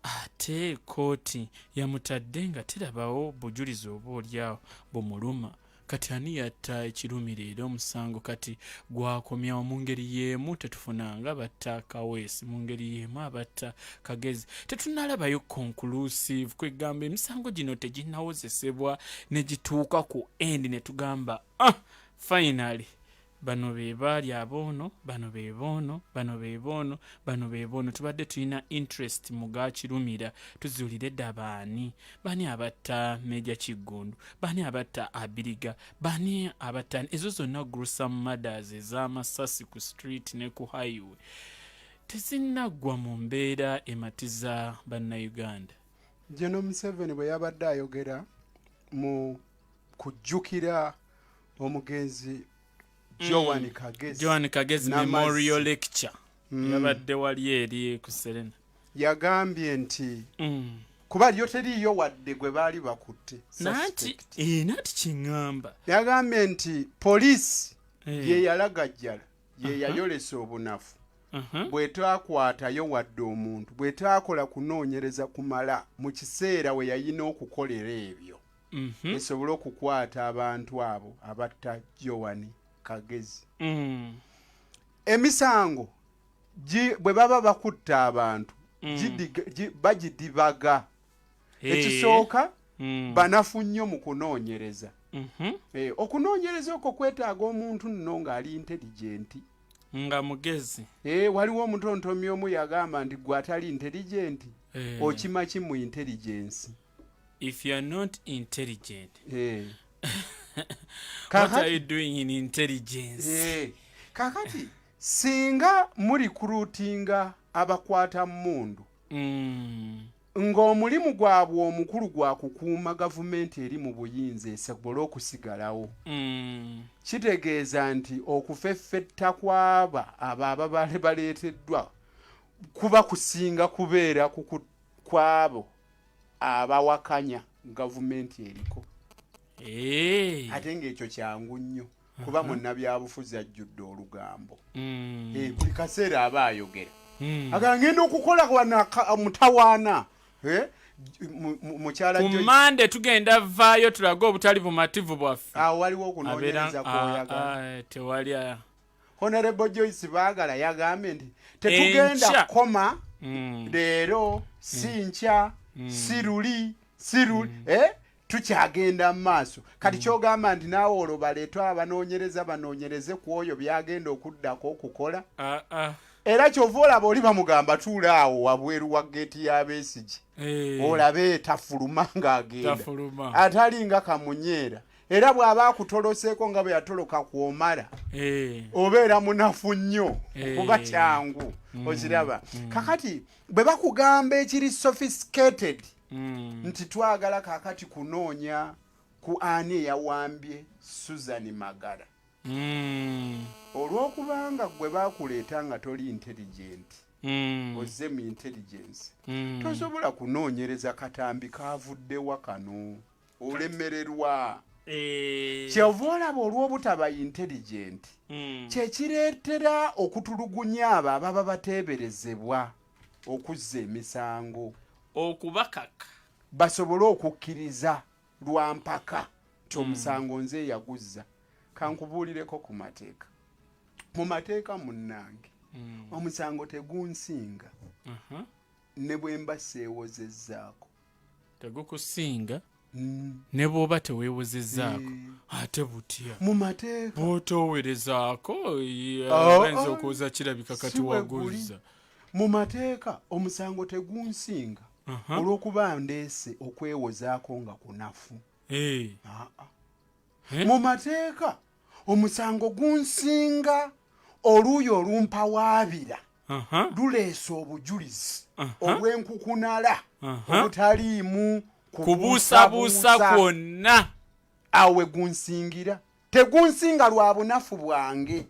ate kooti yamutadde nga terabawo bujulizi oba olyawo bumuluma kati ani yatta Ekirumira era omusango kati gwakomyawo mu ngeri y'emu tetufunanga batta Kaweesi mu ngeri y'emu abatta Kagezi tetunalabayo conclusive kwegamba emisango gino teginnawozesebwa ne gituuka ku end ne tugamba finally bano be baali aboono bano be boono tubadde tulina interest mu ga Kirumira tuzuulire dda bani abatta Meja Kiggundu bani abatta Abiriga bani abatta ezo zonna gruesome murders ez'amasasi ku street ne ku highway tezinnaggwa mu mbeera ematiza bannayuganda. Jeno Museveni bwe yabadde ayogera mu kujjukira omugenzi Joan Kagezi Memorial Lecture yabadde wali eri ku Serena yagambye nti kuba lyo teriyo wadde gwe baali bakutte nati kiŋŋamba yagambye nti poliisi ye yalagajjala ye yayolesa obunafu bwe twakwatayo wadde omuntu bwe twakola kunoonyereza kumala mu kiseera we yayina okukolera ebyo esobole okukwata abantu abo abatta Joan Kagezi emisango bwe baba bakutta abantu bagidibaga ekisooka banafu nnyo mu kunoonyereza okunoonyereza okwo kwetaaga omuntu nno ng'ali intelligenti nga mugezi waliwo omutontomi omu yagamba nti gwe atali intelligenti okima ki mu intelligence if you are not intelligent what are you doing in intelligence kakati singa muri kurutinga abakwata mmundu ng'omulimu gwabwe omukulu gwa kukuuma gavumenti eri mu buyinza esobole okusigalawo kitegeeza nti okufeffetta kwaba abo baleeteddwa kuba kusinga kubeera kwabo abawakanya gavumenti eriko ate ng'ekyo kyangu nnyo kuba munnabyabufuzi ajjudde olugambo buli kaseera aba ayogera agangenda okukola mutawaana mukyala kumande tugenda vaayo tulaga obutali bumativu bwaffe waliwo okunoonyereza kwoyagala tewali Honorable Joyce Baagala yagambye nti tetugenda koma leero si nkya siruli tukyagenda mu maaso kati kyogamba nti naawe olwo baleetwa abanoonyereza banoonyereze ku oyo byagenda okuddako okukola era kyova olaba oli bamugamba tuula awo wabweru wa geeti ya Besigye olabe tafuluma ng'agenda atali nga kamunyeera era bw'aba akutoloseeko nga bwe yatoloka kwomala obeera munafu nnyo kuba kyangu okiraba kakati bwe bakugamba ekiri sophisticated nti twagala kakati kunoonya ku ani eyawambye Susan Magara olw'okubanga gwe bakuleeta nga toli intelligent ozze mu intelligence tosobola kunoonyereza katambi kavuddewa kano olemererwa kyova olaba olw'obutaba intelligent kyekireetera okutulugunya abo ababa bateeberezebwa okuzza emisango okubakaka basobole okukkiriza lwa mpaka ti omusango nze yaguzza kankubuulireko ku mateeka mu mateeka munnange omusango tegunsinga ne bwe mba seewozezzaako tegukusinga ne bw'oba teweewozezzaako ate butya mu mateeka bw'otoowerezaako bayinza okuwuza kirabika kati waguzza mu mateeka omusango tegunsinga olw'okuba ndeese okwewozaako nga kunafu mu mateeka omusango gunsinga oluuyi olumpawaabira luleese obujulizi obw'enkukunala obutaliimu kubuusabuusa kwonna awe gunsingira tegunsinga lwa bunafu bwange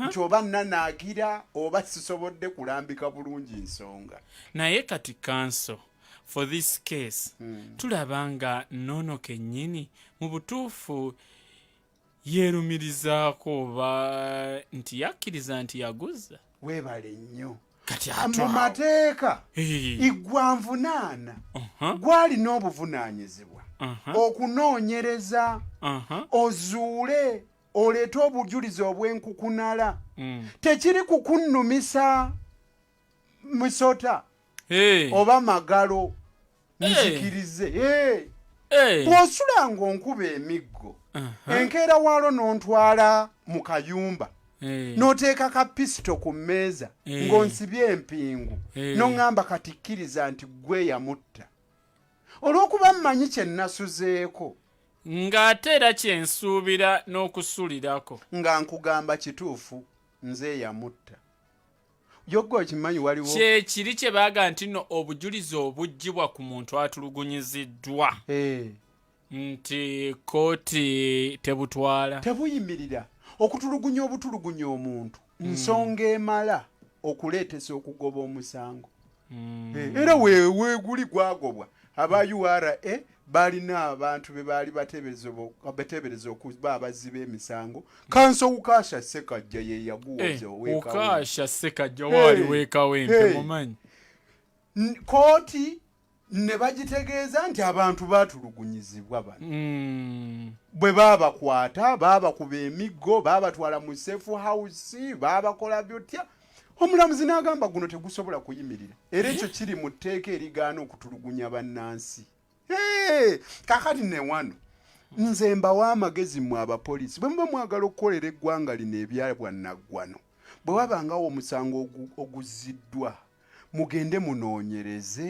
nti oba nanaagira oba sisobodde kulambika bulungi nsonga naye kati kanso for this case tulaba nga Nnono kennyini mu butuufu yeerumirizaako oba nti yakkiriza nti yaguzza weebale nnyo kati mu mateeka igwanvunaana gwalina obuvunaanyizibwa okunoonyereza ozuule oleete obujulizi obw'enkukunala tekiri kukunnumisa misota oba magalo nzikirize bw'osulanga onkuba emiggo enkeera waalo n'ontwala mu kayumba n'oteeka ka pisito ku mmeeza ng'onsibye empingu n'oŋŋamba kati kkiriza nti gwe yamutta olw'okuba mmanyi kye nnasuzeeko ng'ate era kyensuubira n'okusulirako nga nkugamba kituufu nze yamutta yoggo okimanyi waliwo kyekiri kye baaga nti nno obujulizi obuggyibwa ku muntu atulugunyiziddwa nti kooti tebutwala tebuyimirira okutulugunya obutulugunya omuntu nsonga emala okuleetesa okugoba omusango era weeguli gwagobwa aba URA balina abantu be baali bateebereza okuba abazzi b'emisango kanso Ukasha Sekajja ye yaguwoza Ukasha Sekajja waali weekawempe mumanyi kooti ne bagitegeeza nti abantu baatulugunyizibwa bano bwe baabakwata baabakuba emiggo baabatwala mu safe house baabakola byotya omulamuzi n'agamba guno tegusobola kuyimirira era ekyo kiri mu tteeka erigaana okutulugunya bannansi kakati ne wano nze mbawa amagezi mu abapoliisi bwe muba mwagala okukolera eggwanga lino ebyabwannaggwano bwe wabangawo omusango oguziddwa mugende munoonyereze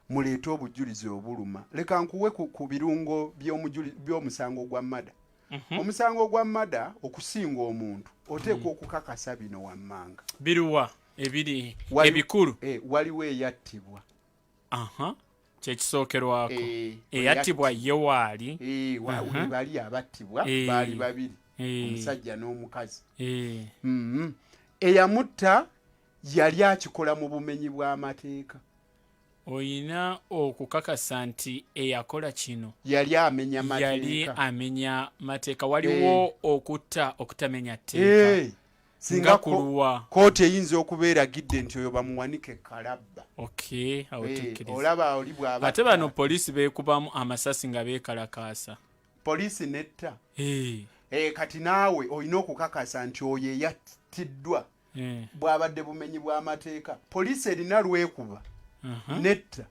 muleete obujulizi obuluma leka nkuwe ku birungo by'omusango gwa mada omusango gwa mada okusinga omuntu oteekwa okukakasa bino wammanga biruwa ebiri ebikulu waliwo eyattibwa kyekisookerwako eyattibwa ye waali bali abattibwa baali babiri omusajja n'omukazi eyamutta yali akikola mu bumenyi bw'amateeka oyina okukakasa nti eyakola kino yali amenya mateeka waliwo okutamenya tteeka singa kuluwa kooti eyinza okubeera gidde nti oyo bamuwanike kalabba olaba oli bw'aba ate bano poliisi beekubamu amasasi nga beekalakaasa poliisi netta kati naawe olina okukakasa nti oyo eyattiddwa bw'abadde bumenyi bw'amateeka poliisi erina lwekuba netta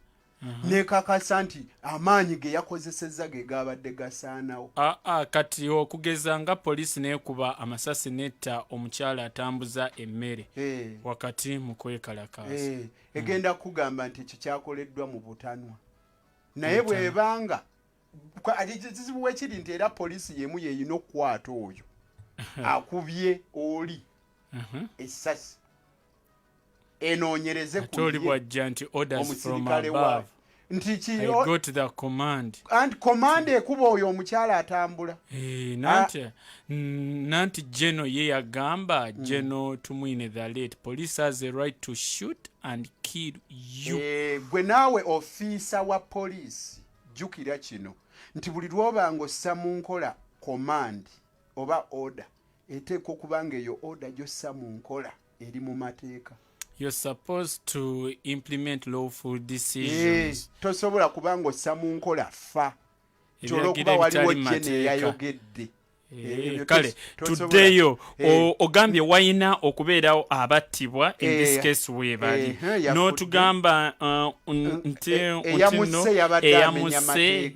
nekakasa nti amaanyi ge yakozesezza ge gabadde gasaanawo. Kati okugeza nga poliisi neekuba amasasi netta omukyala atambuza emmere wakati mu kwekalakaasa. Egenda kugamba nti ekyo kyakoleddwa mu butanwa. Naye bwebanga kizibu wekiri nti era poliisi yemu yeyina okukwata oyo akubye oli essasi enoonyereze ku omuserikale waayo nti command ekuba oyo omukyala atambula. Nanti Geno ye yagamba Geno tumwine the late police has a right to shoot and kill you. Gwe naawe ofiisa wa poliisi jjukira kino nti buli lw'obanga ossa mu nkola command oba order eteeka okuba nga eyo order gy'ossa mu nkola eri mu mateeka. You're supposed to implement lawful decisions. Tosobola kuba nga ossa mu nkola fa kyolwokuba waliwo Gene eyayogedde. Kale tuddeyo ogambye wayina okubeerawo abattibwa in this case weebali n'otugamba nti eyamuse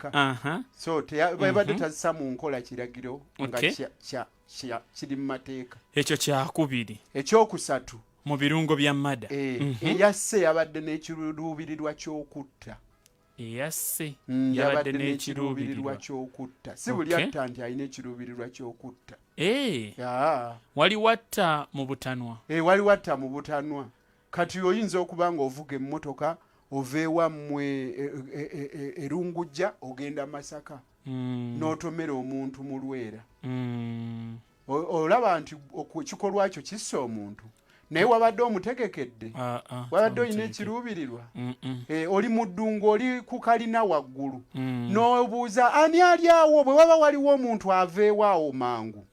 so teyabadde tazisa mu nkola kiragiro nga kiri mu mateeka. Ekyo kyakubiri. Ekyokusatu mu birungo bya mada eyasse yabadde n'ekiruubirirwa ky'okutta. Eyasse yabadde n'ekiruubirirwa ky'okutta. Si buli atta nti alina ekiruubirirwa ky'okutta. Waliwo atta mu butanwa. Waliwo atta mu butanwa. Kati oyinza okuba nga ovuga emmotoka ova ewammwe erungujja ogenda Masaka n'otomera omuntu mu Lwera. Olaba nti ekikolwa kyo kissa omuntu. Naye wabadde omutegekedde wabadde olina ekiruubirirwa oli mu ddungu oli ku kalina waggulu n'obuuza ani ali awo bwe waba waliwo omuntu aveewaawo mangu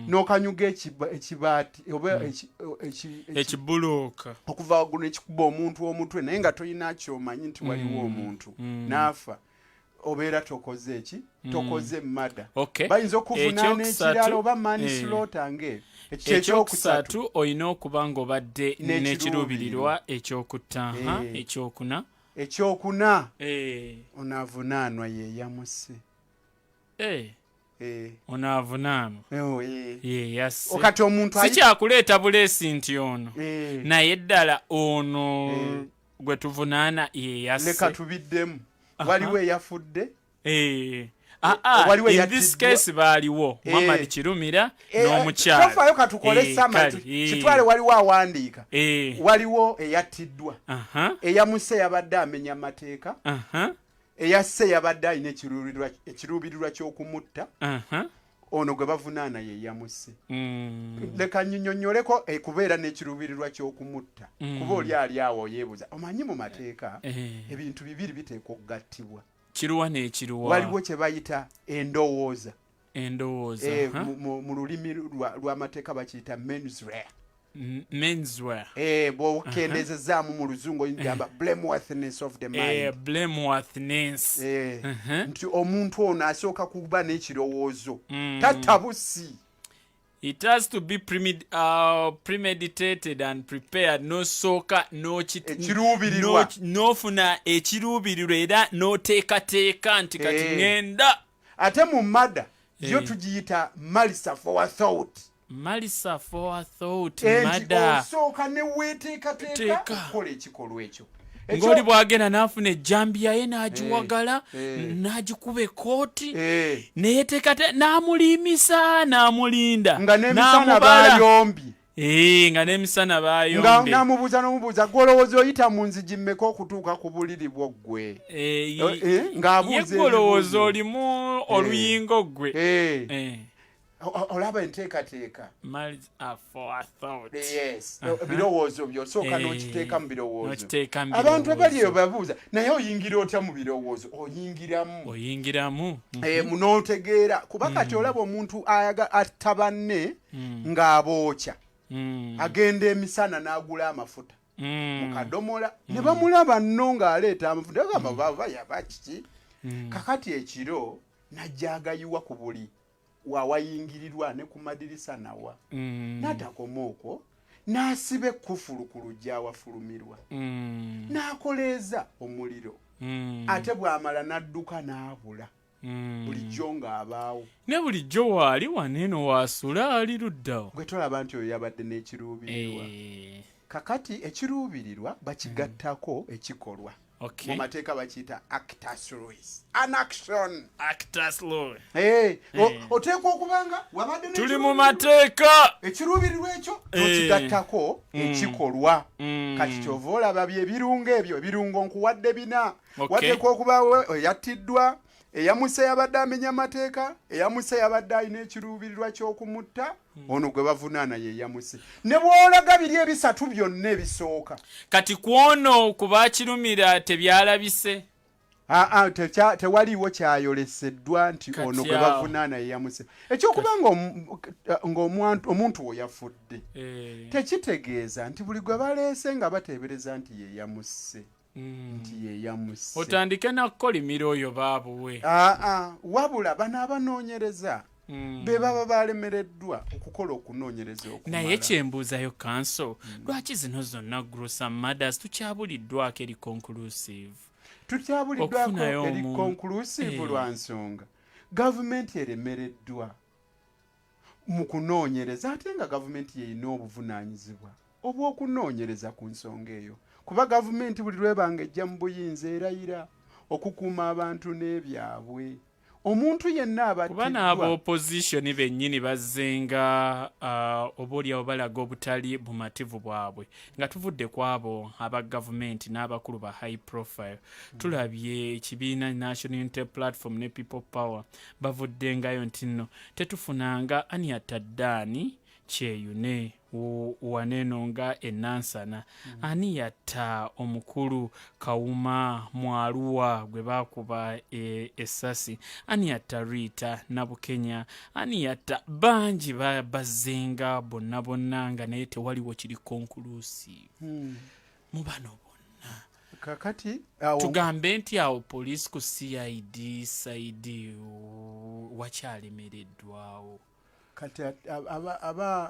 n'okanyuga ekibaati oba ekibulooka okuva waggulu nekikuba omuntu omutwe naye nga tolina kyomanyi nti waliwo omuntu n'afa. Obeera tokoze eki tokoze mada. Bayinza okuvunaana ekirala oba manslaughter ng'eyo. Ekyokusatu olina okuba ng'obadde n'ekiruubirirwa ekyokutta. Ekyokuna onaavunaanwa ye yamuse. Onaavunaanwa ye yasse. Okati omuntu si kyakuleeta buleesi nti ono naye ddala ono gwe tuvunaana ye yasse. Leka tubiddemu. Waliwo eyafudde. In this case baaliwo Muhammad Kirumira n'omukyala. Tofaayo katukole samati kitwale waliwo awandiika. Waliwo eyattiddwa. Eyamuse yabadde amenya amateeka. Eyasse yabadde alina ekiruubirirwa ky'okumutta. Ono gwe bavunaana ye yamuse. Leka nnyonnyoleko kubeera n'ekiruubirirwa ky'okumutta. Kuba oli ali awo yeebuuza omanyi mu mateeka ebintu bibiri biteekwa okugattibwa. Kiruwa n'ekiruwa. Waliwo kye bayita endowooza. Mu lulimi lw'amateeka bakiyita menswear. Menswear. Bw'okendezezaamu mu luzungu oyingamba blameworthiness of the mind. Blameworthiness. Nti omuntu ono asooka kuba n'ekirowoozo tattabusi. It has to be premeditated and prepared. N'osooka n'ofuna ekiruubirirwa era n'oteekateeka nti kati ngenda. Ate mu mada yo tugiyita malice aforethought. Malice aforethought mada. Osooka ne weeteekateeka okukola ekikolwa ekyo. Ng'oli bw'agenda n'afuna ejjambiya ye n'agiwagala n'agikuba ekooti neyeteekate n'amulimisa n'amulinda nga n'emisana bayombi. Nga n'emisana bayombi. N'amubuuza gw'olowooza oyita mu nzigi mmeka okutuuka ku buliri bwo ggwe. Ng'abuuza ye gw'olowooza olimu oluyingo ggwe. Olaba enteekateeka. Malice aforethought. Ebirowoozo byo osooka n'okiteeka mu birowoozo. Abantu abali eyo babuuza naye oyingira otya mu birowoozo? Oyingiramu. N'otegeera kuba kati olaba omuntu atta banne ng'abookya. Agenda emisana n'agula amafuta mu kadomola ne bamulaba nno ng'aleeta amafuta agamba baba yaba kiki. Kakati ekiro najja agayiwa ku buli wawayingirirwa ne ku madirisa nawa. N'atakoma okwo n'asiba ekkufulu ku lujja awafulumirwa. N'akoleeza omuliro ate bw'amala n'adduka n'abula bulijjo ng'abaawo ne bulijjo waali waneeno waasula ali luddawo gwe tolaba nti oyo yabadde n'ekiruubirirwa kakati ekiruubirirwa bakigattako ekikolwa mu mateeka bakiyita actus laws an action actus law oteekwa okubanga wabadde tuli mu mateeka ekiruubirirwa ekyo okigattako ekikolwa kati kyova olaba byebirungo ebyo ebirungo nkuwadde bina wateekwa okubaawo eyattiddwa eyamuse yabadde amenya amateeka eyamuse yabadde alina ekiruubirirwa ky'okumutta ono gwe bavunaana ye yamuse ne bw'olaga biri ebisatu byonna ebisooka kati kwono kubaakirumira tebyalabise tewaliiwo kyayoleseddwa nti ono gwe bavunaana ye yamuse ekyokuba ng'omuntu we yafudde tekitegeeza nti buli gwe baleese nga bateebereza nti ye yamuse nti ye yamuse otandike nakukolimira oyo baabuwe wabula bano abanoonyereza be baba balemereddwa okukola okunoonyereza okumala naye kyembuuzayo kanso lwaki zino zonna gruesome murders tukyabuliddwako eri conclusive tukyabuliddwako eri conclusive lwa nsonga gavumenti eremereddwa mu kunoonyereza ate nga gavumenti yeyina obuvunaanyizibwa obw'okunoonyereza ku nsonga eyo kuba gavumenti buli lwebanga ejja mu buyinza erayira okukuuma abantu n'ebyabwe omuntu yenna kuba n'aba opposition bennyini bazzenga obaolyawo balaga obutali bumativu bwabwe nga tuvudde ku abo aba gavumenti n'abakulu ba high profile tulabye ekibiina National Unity Platform ne People Power bavuddengayo nti nno tetufunanga aniyattaddaani kyeyune waneeno nga enansana ani yatta omukulu Kawuma Mwaluwa gwe baakuba essasi ani yatta Rita Nabukenya ani yatta bangi bazzenga bonna nga naye tewaliwo kiri conclusive mu bano bonna kakati tugambe nti awo poliisi ku CID saidi wakyalemereddwawo kati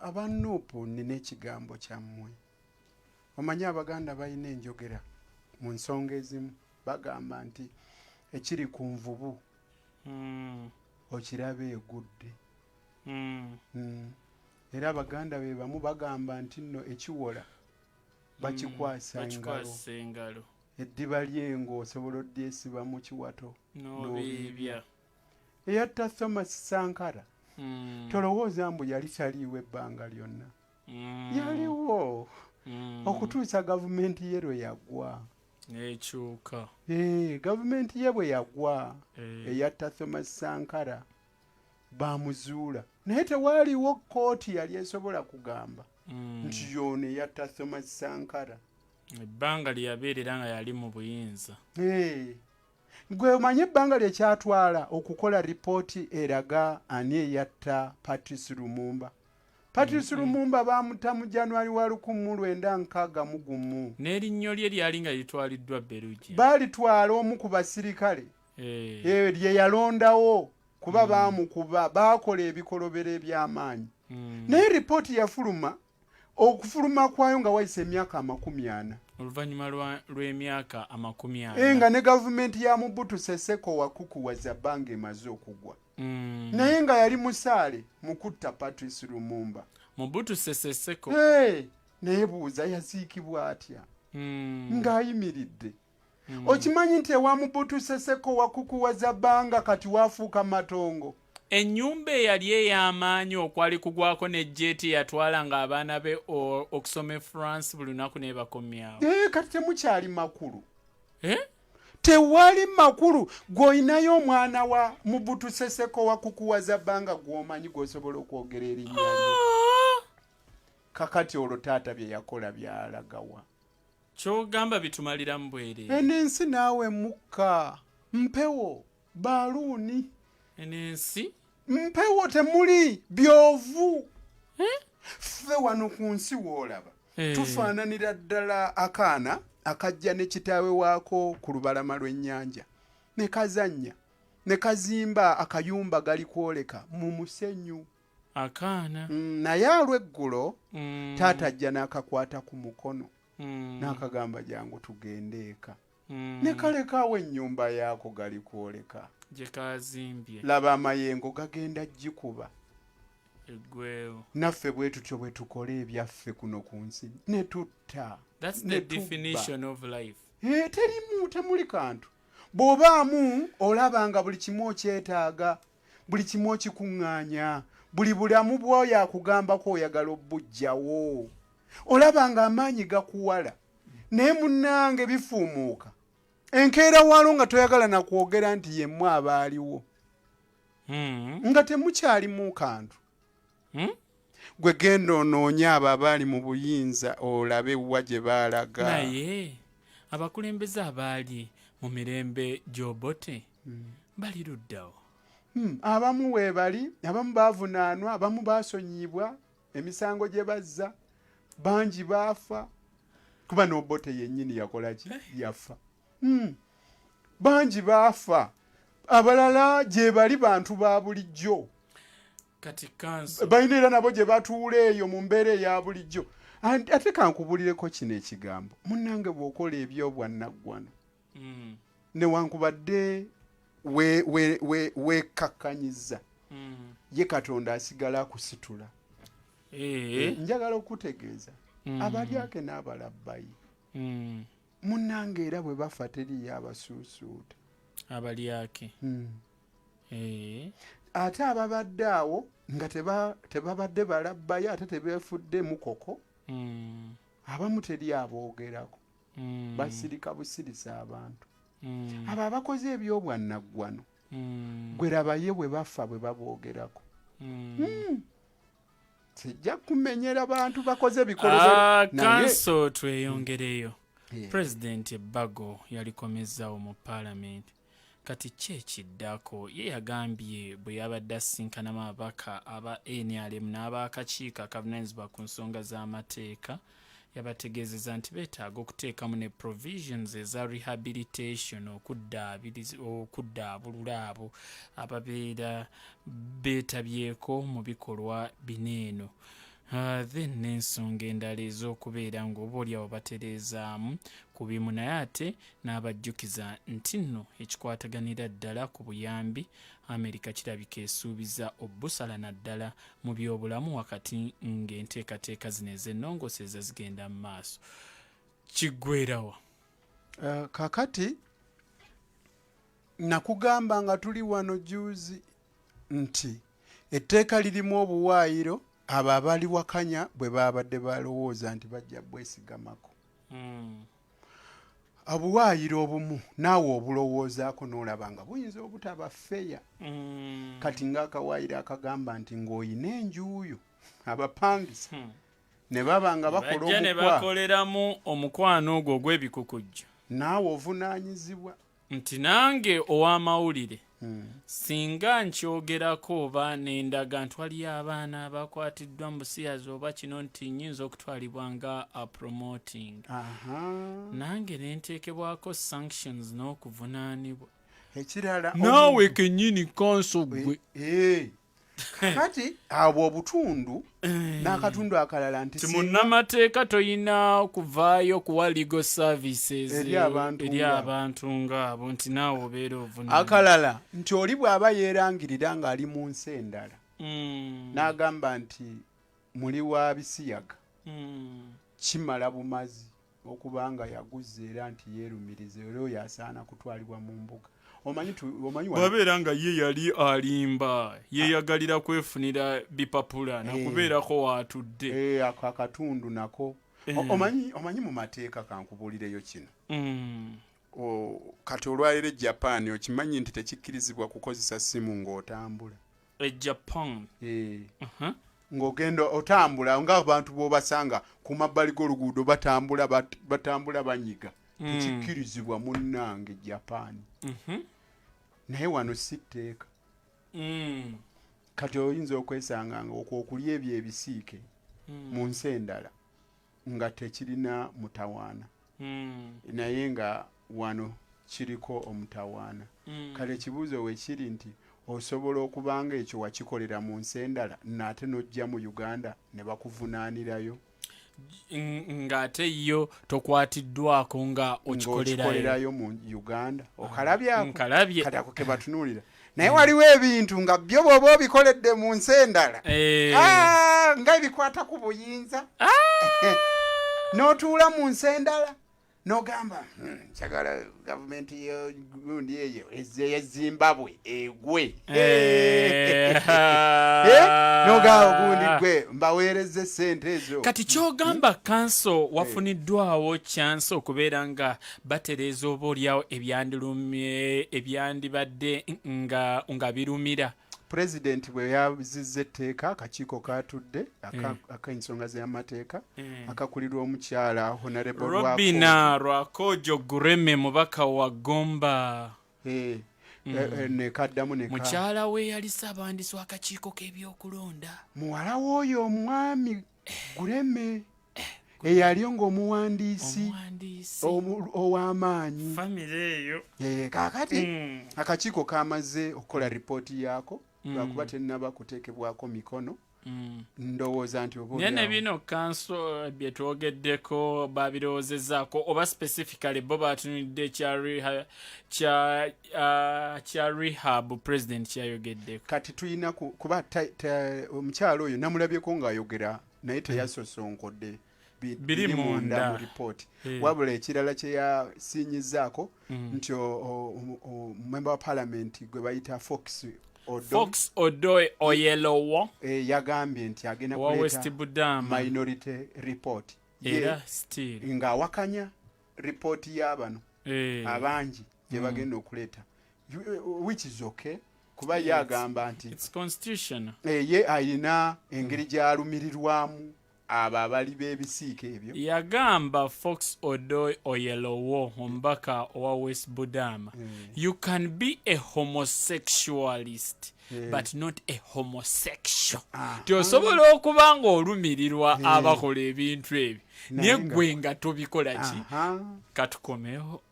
aba nuupu nina ekigambo kyammwe omanyi abaganda balina enjogera mu nsonga ezimu bagamba nti ekiri ku nvubu okiraba egudde era abaganda be bamu bagamba nti nno ekiwola bakikwasa engalo eddiba lyengo osobola odyesiba mu kiwato n'obiibya eyatta Thomas Sankara tolowooza mbu yali taliiwo ebbanga lyonna yaliwo okutuusa gavumenti ye lwe yaggwa ekyuka gavumenti ye bwe yaggwa eyatta Thomas Sankara bamuzuula naye tewaaliwo kooti yali esobola kugamba nti yono eyatta Thomas Sankara ebbanga lye yabeerera nga yali mu buyinza gwe omanyi ebbanga lye kyatwala okukola ripooti eraga ani eyatta Patrice Lumumba. Patrice Lumumba baamutta mu January wa 1961 n'erinnyo lye lyali nga litwaliddwa Berugia baalitwala omu ku basirikale lye yalondawo kuba baamukuba baakola ebikolobero eby'amaanyi naye ripooti yafuluma okufuluma kwayo nga wayise emyaka 40 oluvannyuma lw'emyaka 40 nga ne gavumenti ya Mobutu Sese Seko wakukuwaza bbanga emaze okugwa naye nga yali musaale mu kutta Patrice Lumumba. Mobutu Sese Seko naye buuza yaziikibwa atya ng'ayimiridde okimanyi nti ewa Mobutu Sese Seko wakukuwaza bbanga kati waafuuka matongo. Ennyumba eyali ey'amaanyi okwali kugwako ne jeeti yatwala ng'abaana be okusoma e France buli lunaku naye bakomyawo. Kati temukyali makulu. Tewali makulu gw'olinayo omwana wa Mobutu Sese Seko wakukuwaza bbanga gw'omanyi gw'osobola okwogera erinnya lye. Kakati olwo taata bye yakola byalagawa. Ky'ogamba bitumalira mu bwereere. Enensi naawe mukka mpewo baaluuni. Enensi mpewo temuli byovu ffe wano ku nsi woolaba tufaananira ddala akaana akajja ne kitaawe waako ku lubalama lw'ennyanja ne kazannya ne kazimba akayumba gali kwoleka mu musenyu akaana naye alw'eggulo taata ajja n'akakwata ku mukono n'akagamba jangu tugende eka ne kalekaawo ennyumba yaako gali kwoleka gye kazimbye laba amayengo gagenda gikuba eggwewo naffe bwe tutyo bwe tukola ebyaffe kuno ku nsi ne tutta. That's the definition of life. Temuli kantu bw'obaamu olaba nga buli kimu okyetaaga buli kimu okikuŋŋaanya buli bulamu bw'oyo akugambako oyagala obbujjawo olaba nga amaanyi gakuwala naye munnange bifuumuuka enkeera waalo nga toyagala nakwogera nti yemmwe abaaliwo nga temukyalimu kantu gwe genda onoonya abo abaali mu buyinza olabe wa gye baalaga naye abakulembeze abaali mu mirembe gy'obote bali luddawo abamu weebali abamu baavunaanwa abamu baasonyibwa emisango gye bazza bangi baafa kuba n'obote yennyini yakola ki yafa bangi baafa abalala gye bali bantu ba bulijjo kati kanso balina era nabo gye batuula eyo mu mbeera eya bulijjo ate kankubulireko kino ekigambo munnange bw'okola ebyobwannaggwano newankubadde weekakkanyiza ye katonda asigala akusitula njagala okutegeeza abalyake n'abalabbayi munnange era bwe bafa teriyo abasuusuuta abalyake ate ababadde awo nga tebabadde balabbayo ate tebeefudde mukoko abamu teri aboogerako basirika busirisa abantu abo abakoze ebyobwannaggwano gwe labaye bwe bafa bwe baboogerako sijja kumenyera bantu bakoze bikolwa kanso tweyongereyo President Ebbago yalikomezaawo mu Parliament kati kyekiddako ye yagambye bwe yabadde asinkanamu ababaka aba NRM n'abakakiiko akavunaanyizibwa ku nsonga z'amateeka yabategeezeza nti beetaaga okuteekamu ne provisions eza rehabilitation okuddaabulula abo ababeera beetabyeko mu bikolwa bineeno then n'ensonga endala ez'okubeera ng'obaolyawo batereezaamu ku bimu naye ate n'abajjukiza nti nno ekikwataganira ddala ku buyambi Amerika kirabika esuubiza obbusala naddala mu byobulamu wakati ng'enteekateeka zino ez'ennongoseeza zigenda mu maaso kiggwerawa kakati nakugamba nga tuli wano juzi nti etteeka lirimu obuwaayiro abo abaliwakanya bwe babadde balowooza nti bajja bwesigamako obuwaayiro obumu naawe obulowoozaako n'olaba nga buyinza obutaba feya kati ng'akawaayiro akagamba nti ng'oyina enjuuyo abapangisa ne baba nga bakola omukwa ne bakoleramu omukwano ogwo ogw'ebikukujju naawe ovunaanyizibwa nti nange ow'amawulire singa nkyogerako oba nendaga nti waliyo abaana abakwatiddwa mu busiyazi oba kino nti nnyinza okutwalibwa nga promoting nange nenteekebwako sanctions n'okuvunaanibwa ekirala naawe kennyini kanso gwe kati abo obutundu n'akatundu akalala nti munnamateeka toyina kuvaayo kuwa legal services eri abantu ngaabo nti naawe obeera ovuna akalala nti oli bw'aba yeerangirira ng'ali mu nsi endala n'agamba nti muli wa bisiyaga kimala bumazi okubanga yaguze era nti yeerumirize era oyo asaana kutwalibwa mu mbuga bwabeera nga ye yali alimba yeyagalira kwefunira bipapula nakubeerako waatudde ako akatundu nako omanyi mu mateeka kankubuulireyo kino kati olwaliro Japan okimanyi nti tekikkirizibwa kukozesa simu ng'otambula Japan ng'ogenda otambula ng'abantu b'obasanga ku mabbali g'oluguudo batambula banyiga tekikkirizibwa munnange Japan naye wano si tteeka kati oyinza okwesanga nga okulya ebyo ebisiike mu nsi endala nga tekirina mutawaana naye nga wano kiriko omutawaana kale ekibuuzo we kiri nti osobola okubanga ekyo wakikolera mu nsi endala naate n'ojja mu Uganda ne bakuvunaanirayo ng'ate yo tokwatiddwako nga okikolerayo mu Uganda okalabyako nkalabye kati ako ke batunuulira naye waliwo ebintu nga byo bw'oba obikoledde mu nsi endala nga ebikwata ku buyinza n'otuula mu nsi endala n'ogamba kyagala gavumenti yogundi eyo eya Zimbabwe egwe n'ogamba gundi gwe mbaweereze sente ezo kati kyogamba kanso wafuniddwawo chance okubeera nga batereeza oba olyawo ebyandilumye ebyandibadde nga birumira President bwe yazizza etteeka akakiiko katudde ak'ensonga z'amateeka akakulirwa omukyala Honorable Robina Rwakojo Gureme mubaka wa Gomba nekaddamu mukyala we yali ssaabandisi w'akakiiko k'ebyokulonda muwala w'oyo omwami Gureme eyaliyo ng'omuwandiisi ow'amaanyi famire eyo kaakati akakiiko kamaze okukola ripooti yaako lwakuba tennaba kuteekebwako mikono ndowooza nti nene bino kanso bye twogeddeko babirowoozezaako oba specifically bo batunudde kya rehab president kyayogeddeko kati tulina kuba omukyalo oyo namulabyeko ng'ayogera naye teyasosonkodde biri munda mu ripooti wabula ekirala kye yasinyizaako nti member wa parliament gwe bayita Fox Odoy Oyelowo yagambye nti agenda kuleta minority report era still ng'awakanya ripooti y'abano abangi gye bagenda okuleeta which is okay kuba yagamba nti it's constitutional ye alina engeri gy'alumirirwamu abo abali b'ebisiika ebyo yagamba Fox Odoy Oyelowo omubaka owa West Budama you can be a homosexualist but not a homosexual tiosobola okuba nga olumirirwa abakola ebintu ebyo naye gwe nga tobikola ki katukomeho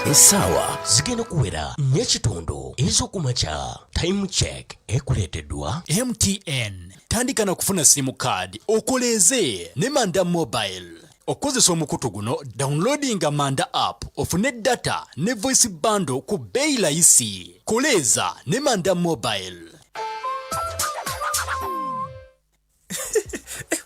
essaawa zigenda kuwera n'ekitundu ez'okumakya time check ekuleeteddwa MTN tandika na kufuna simu kaadi okoleeze ne Manda Mobile okozesa omukutu guno downloadinga Manda app ofune data ne voice bundle ku bbeeyi layisi koleeza ne Manda Mobile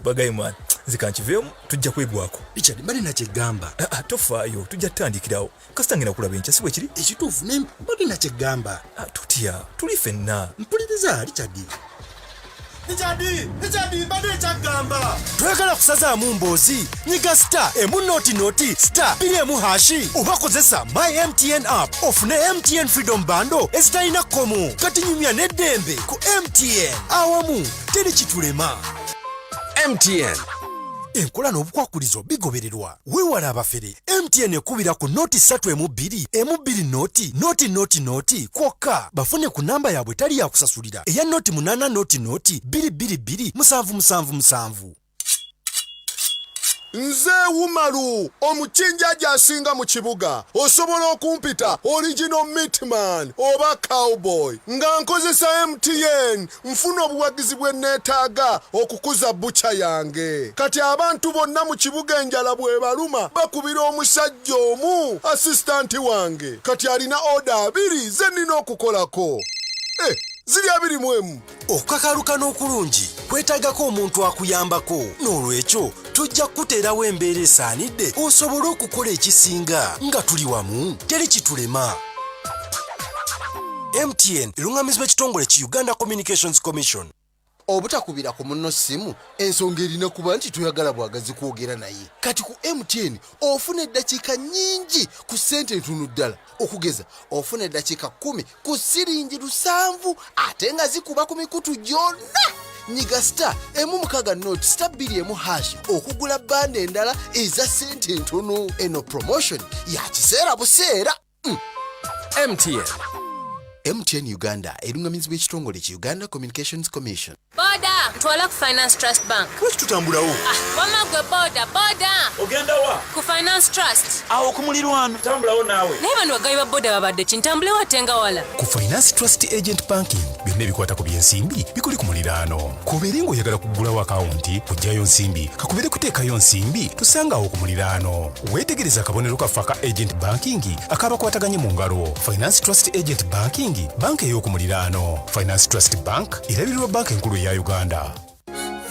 bagayi mwana nzikankiveemu tujja kwegwako Richard mbali nakyegamba tofaayo tujja tutandikirawo kasita ngenda kulaba enkya si bwe kiri ekituufu ne mbali nakyegamba tutya tuli ffenna mpuliriza Richard mbadde ekyagamba toyagala kusazaamu mboozi nyiga star emu noti star 2 oba kozesa my MTN app ofune MTN freedom bando ezitalina komo kati nyumya n'eddembe ku MTN awamu teri kitulema MTN enkola n'obukwakulizo bigobererwa weewala abafere MTN ekubira ku noti 3 noti kwokka bafune ku namba yaabwe tali yakusasulira eya noti 8 noti 222 777. Nze Wumalu omukinjaji asinga mu kibuga osobola okumpita original meatman oba cowboy nga nkozesa MTN nfuna obuwagizi bwe neetaaga okukuza bucha yange kati abantu bonna mu kibuga enjala bwe baluma bakubira omusajja omu asistanti wange kati alina oda 2 ze nnina okukolako ziri 2 okukakaluka n'okulungi kwetaagako omuntu akuyambako n'olwekyo tujja kuteerawo embeera esaanidde osobole okukola ekisinga nga tuli wamu teri kitulema MTN eruŋŋamizibwa ekitongole ki Uganda Communications Commission obutakubira ku munno simu ensonga erina kuba nti toyagala bwagazi kwogera naye kati ku MTN ofuna eddakiika nnyingi ku ssente ntono ddala okugeza ofuna eddakiika 10 ku siringi 7 ate nga zikuba ku mikutu gyonna nyiga star emu 6 noti star 2 okugula banda endala eza ssente ntono eno promotion ya kiseera buseera MTN MTN Uganda erungamizibwa ekitongole ki Uganda Communications Commission. Boda, ntwala ku Finance Trust Bank. Lwaki tutambulawo? Wama gwe boda. Ogenda wa? Ku Finance Trust. Awo ku mulirwano. Tambulawo naawe. Naye bano bagabi ba boda babadde kintambulewo ate nga wala. Ku Finance Trust Agent Banking byonna ebikwata ku byensimbi bikuli ku muliraano. Kubeere ng'oyagala kugulawo akawunti kuggyayo nsimbi kakubere kuteekayo nsimbi tusangawo ku muliraano. Weetegereza akabonero kaffe aka Agent Banking akabakwataganye mu ngalo. Finance Trust Agent Banking banka ey'oku muliraano. Finance Trust Bank erabirirwa banka enkulu ya Uganda.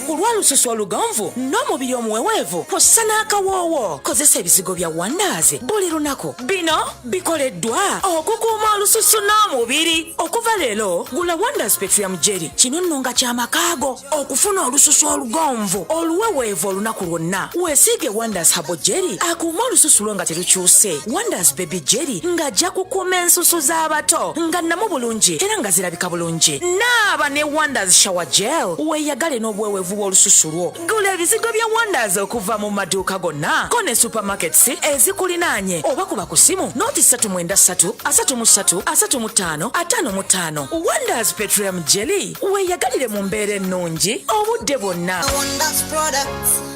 Olwalususu olugonvu n'omubiri omuweweevu kw'ossa n'akawoowo kozesa ebizigo bya Wonders buli lunaku. Bino bikoleddwa okukuuma olususu n'omubiri. Okuva leero gula Wonders Petroleum Jelly, kino nno nga ky'amakaago okufuna olususu olugonvu oluweweevu olunaku lwonna. Weesiige Wonders Herbal Jelly akuuma olususu lwo nga terukyuse. Wonders Baby Jelly ng'ajja kukuuma ensusu z'abato nga nnamu bulungi era nga zirabika bulungi. Naaba ne Wonders Shower Gel weeyagale n'obweweevu olususu lwo. Gula ebizigo bya Wonders okuva mu maduuka gonna ko ne supermarkets ezikulinaanye oba kuba ku simu noti 393 33 35 55. Wonders Petroleum Jelly weeyagalire mu mbeera ennungi obudde bwonna.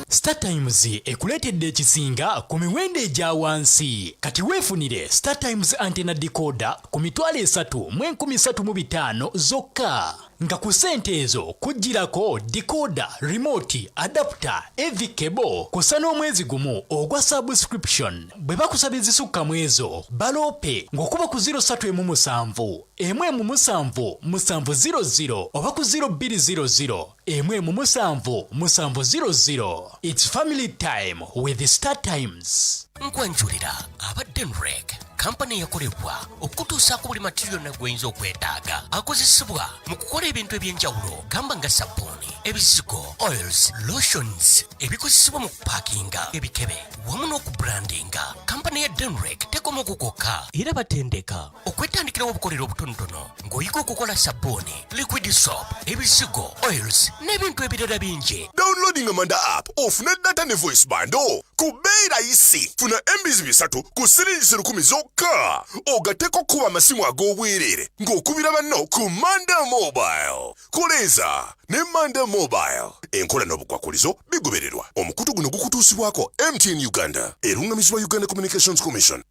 Star Times ekuleetedde ekisinga ku miwendo egya wansi. Kati weefunire Star Times antenna decoder ku mitwalo 3,135 zokka. Nga ku ssente ezo kujjirako decoder, remote, adapter, AV cable kusa n'omwezi gumu ogwa subscription. Bwe bakusaba ezisukka mu ezo baloope ng'okuba ku 0317 77700 oba ku 0200 77700. It's family time with Star Times. Nkwanjulira abadde NREC kampani yakolebwa okutuusaako buli material nagweyinza okwetaaga akozesebwa mu kukola ebintu eby'enjawulo gamba nga sabbuuni, ebizigo, oils, lotions, ebikozesebwa mu kupaakinga ebikebe wamu n'okubrandinga. Kampani ya NREC tekoma okukokka era batendeka okwetandikirawo obukolero obutonotono ng'oyiga okukola sabbuuni, liquid soap, ebizigo, oils n'ebintu ebirala bingi. Downloading Amanda app ofune data ne voice bando ku bei rahisi. Funa MBs 3 ku siringi 10 zokka. Ogateko kuba amasimu ag'obwerere ng'okubira banno ku Manda Mobile. Koleza ne Manda Mobile. Enkola n'obukwakulizo bigobererwa. Omukutu guno gukutuusibwako MTN Uganda erungamizibwa Uganda Communications Commission.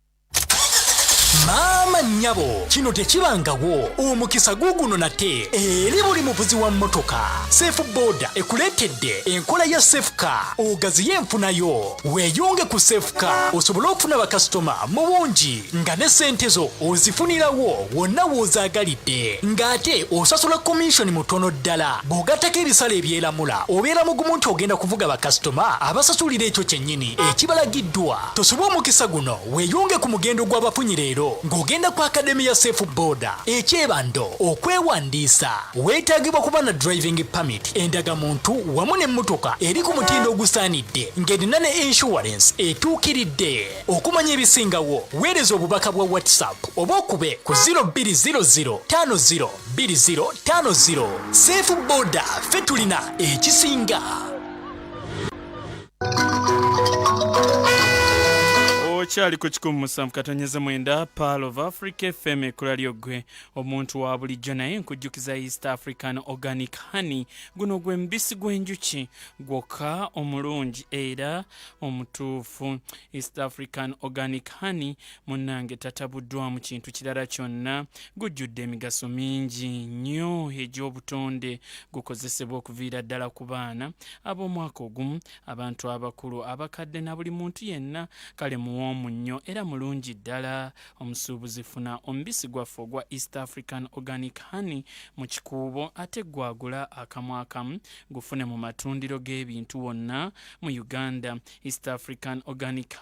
Maama nnyabo kino tekibangawo omukisa guguno nate eri buli muvuzi wa mmotoka. Safe Boda ekuleetedde enkola ya Safe Car ogaziye enfunayo. Weeyunge ku Safe Car osobole okufuna bakasitoma mu bungi nga ne ssente zo ozifunirawo wonna w'ozaagalidde ng'ate osasula commission mutono ddala. Bw'ogattako ebisale ebyeramula obeera mugumu nti ogenda kuvuga bakasitoma abasasulira ekyo kyennyini ekibalagiddwa. Tosobwa omukisa guno weeyunge ku mugendo gw'abafunyi leero ng'ogenda ku akademi ya Safe Boda ekyebando okwewandiisa. Weetaagibwa kuba na driving permit, endagamuntu wamu n'emmotoka eri ku mutindo ogusaanidde ng'erina ne insurance etuukiridde. Okumanya ebisingawo weereza obubaka bwa WhatsApp oba okube ku 0200 502050. Safe Boda ffe tulina ekisinga. Okyali ku 107.9 Pearl of Africa FM ekula gwe omuntu wa bulijjo naye nkujjukiza East African Organic Honey guno gwe mbisi gw'enjuki gwokka omulungi era omutuufu. East African Organic Honey munnange tatabuddwamu kintu kirala kyonna, gujjudde emigaso mingi nnyo egy'obutonde, gukozesebwa okuviira ddala ku baana ab'omwaka ogumu, abantu abakulu, abakadde na buli muntu yenna. Kale muwoomu nnyo era mulungi ddala. Omusuubuzi funa omubisi gwaffe ogwa East African Organic Honey mu kikuubo ate gwagula akamu akamu gufune mu matundiro g'ebintu wonna mu Uganda. East African Organic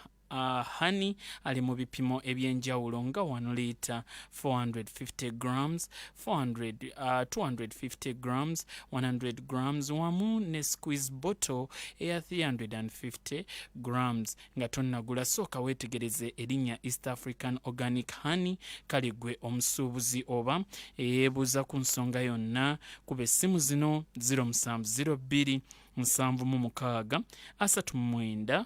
honey ali mu bipimo ebyenjawulo nga 1 litre 450 grams 250 grams 100 grams wamu ne squeeze bottle eya 350 grams. nga tonnagula sooka weetegereze erinnya East African Organic Honey. Kale gwe omusuubuzi oba eyeebuuza ku nsonga yonna kuba essimu zino 0702 796 39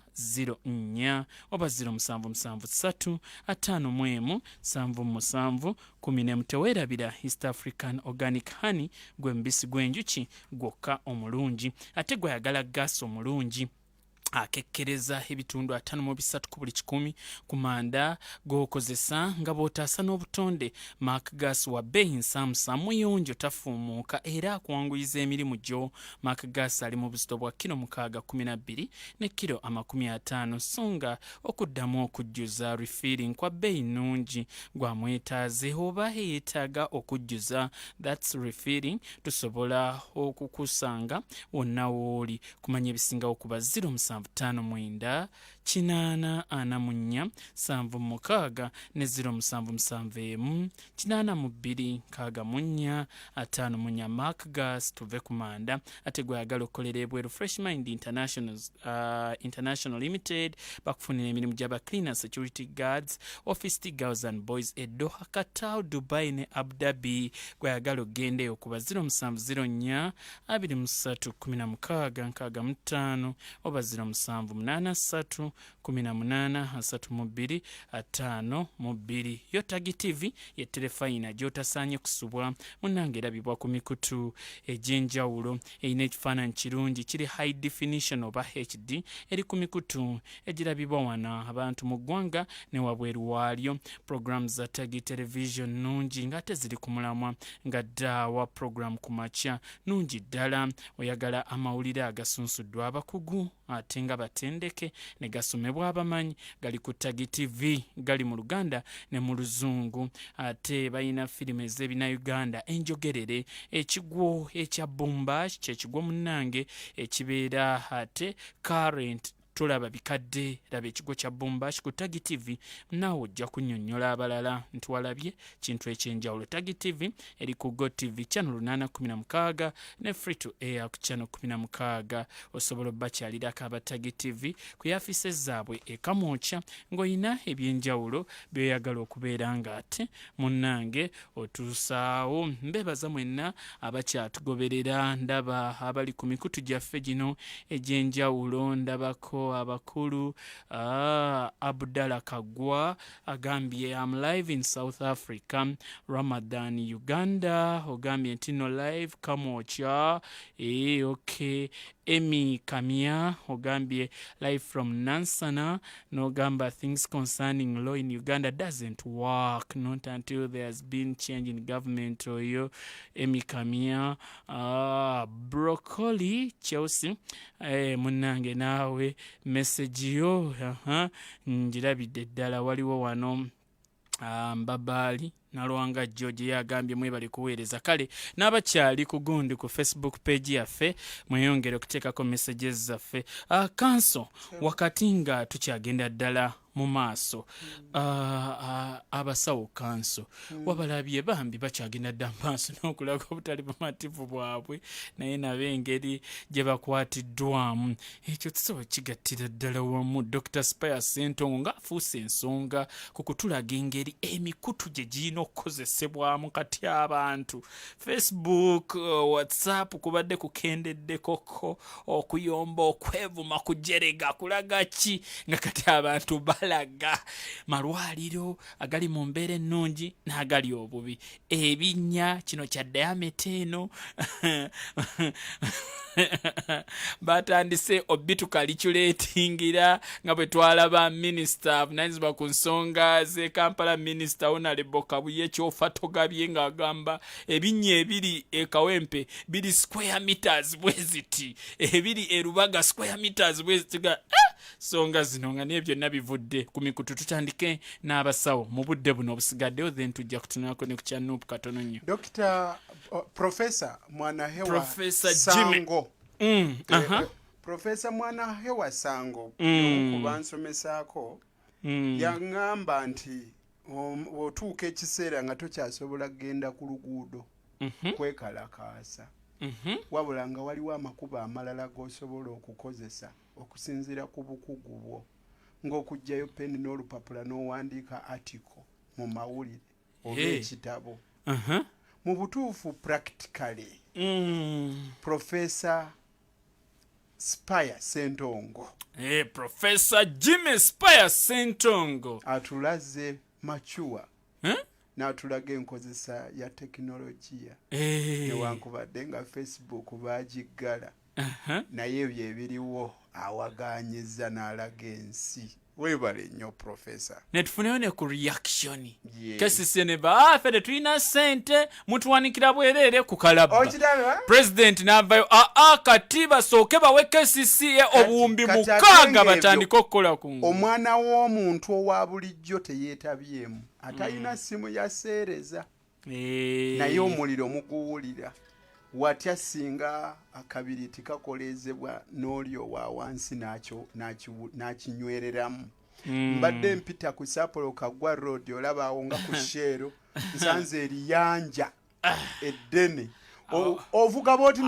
04 oba 0773 51 77 14. Teweerabira East African Organic Honey gwe mubisi gw'enjuki gwokka omulungi ate gwayagala gas omulungi akekkereza ebitundu 53 ku buli 100 ku manda g'okozesa nga bw'otaasa n'obutonde. Mark Gas wa bbeeyi nsamusa muyonjo tafuumuuka era akuwanguyiza emirimu gyo. Mark Gas ali mu buzito bwa kilo 612 ne kilo 50 so nga okuddamu okujjuza refilling kwa bbeeyi nnungi. Gwamwetaaze oba yeetaaga okujjuza that's refilling tusobola okukusanga wonna wooli. Kumanya ebisingawo kuba 0 59 844 76 ne 0771 82 64 54. Mark Gas tuve kumanda ate gwayagala okukolera ebweru Fresh Mind International Limited bakufunira emirimu gy'aba cleaner security guards office girls and boys e Doha, Qatar, Dubai ne Abu Dhabi. Gwayagala ogendeyo kuba 0704 23 16 65 oba 0783 18 32 52. Yo Tagi TV ye telefayina gy'otasaanye kusubwa munnange erabibwa ku mikutu egy'enjawulo erina ekifaananyi kirungi kiri high definition oba HD eri ku mikutu egirabibwa wano abantu mu ggwanga ne wabweru waalyo. Program za Tagi television nungi ng'ate ziri ku mulamwa nga ddaawa program ku makya nungi ddala. Oyagala amawulire agasunsuddwa abakugu ate nga batendeke ne gasomebwa abamanyi gali ku Tagi TV, gali mu Luganda ne mu Luzungu. Ate bayina firimu ez'ebina Uganda enjogerere ekigwo ekya Bombash kyekigwo munnange ekibeera ate current tulaba bikadde. Laba ekigo kya Bombash ku Tagi TV naawe ojja kunnyonnyola abalala nti walabye kintu ekyenjawulo. Tagi TV eri ku Go TV channel 816 ne free to air ku channel 16. Osobola obbakyalirako aba Tagi TV ku yafise zaabwe ekamwokya ng'olina ebyenjawulo by'oyagala okubeera ng'ate munnange otuusaawo. Mbeebaza mwenna abakyatugoberera. Ndaba abali ku mikutu gyaffe gino egy'enjawulo. Ndabako abakulu Abdallah Kagwa agambye I'm live in South Africa. Ramadan Uganda ogambye ntino live kamwokya. Okay. Emi Kamia ogambye live from Nansana. Nogamba things concerning law in Uganda doesn't work not until there's been change in government. Oyo Emi Kamia. Broccoli Chelsea munnange naawe message yo njirabidde ddala. Waliwo wano Mbabali Nalwanga George yagambye mwebali kuweereza kale n'abakyali ku gundi ku Facebook page yaffe mweyongere okuteekako messages zaffe. Kanso wakati nga tukyagenda ddala mu maaso abasawo kanso wabalabye bambi bakyagenda dda maaso n'okulaga obutali bumativu bwabwe naye nabe engeri gye bakwatiddwamu ekyo tusobola kigattira ddala wamu. Dr. Spire Sentongo ng'afuuse ensonga ku kutulaga engeri emikutu gye giyina okukozesebwamu kati abantu. Facebook, WhatsApp kubadde kukendeddekoko okuyomba okwevuma kujerega kulaga ki nga kati abantu balaga malwaliro agali mu mbeera ennungi n'agali obubi. Ebinnya kino kya diameter eno batandise obitukaliculatingira nga bwe twalaba minisita avunanyizibwa ku nsonga z'e Kampala minisita Honorable Kabuye Kyofa togabye ng'agamba ebinnya ebiri e Kawempe biri square meters bweziti ebiri e Rubaga square meters bweziti songa zino nga n'ebyo nabivudde ku mikutu. Tutandike n'abasawo mu budde buno obusigaddeyo then tujja kutunako ne ku kya Nuupu katono nnyo. Dr. Professor Mwanahewa Professor Sango. Professor Mwanahewa Sango kuba nsomesaako yaŋŋamba nti otuuka ekiseera nga tokyasobola kgenda ku luguudo kwekalakaasa wabula nga waliwo amakubo amalala g'osobola okukozesa okusinziira ku bukugu bwo ng'okugjayo peni n'olupapula n'owandiika article mu mawulire oba ekitabo. Mu butuufu practically Professor Spire Sentongo. Professor Jimmy Spire Sentongo atulaze mature n'atulaga enkozesa ya tekinologiya newankubadde nga Facebook bagiggala naye ebyo ebiriwo awaganyiza n'alaga ensi. Webale nnyo professor. Netufuneyo ne ku reaction. Kesisi ne ba fede tulina sente mutuwanikira bwerere ku kalabba. President n'avayo katiba sooke bawe kesisi obuwumbi mukaaga batandika okukola ku nguudo. Omwana w'omuntu owa bulijjo teyeetabyemu atalina simu yaseereza naye omuliro muguwulira. Watya singa akabiriti kakolezebwa n'olyo wa wansi n'akinywereramu. Mbadde mpita ku Sapolo Kagwa Road olaba awo nga ku Shero nsanze eriyanja eddene. Ovuga boti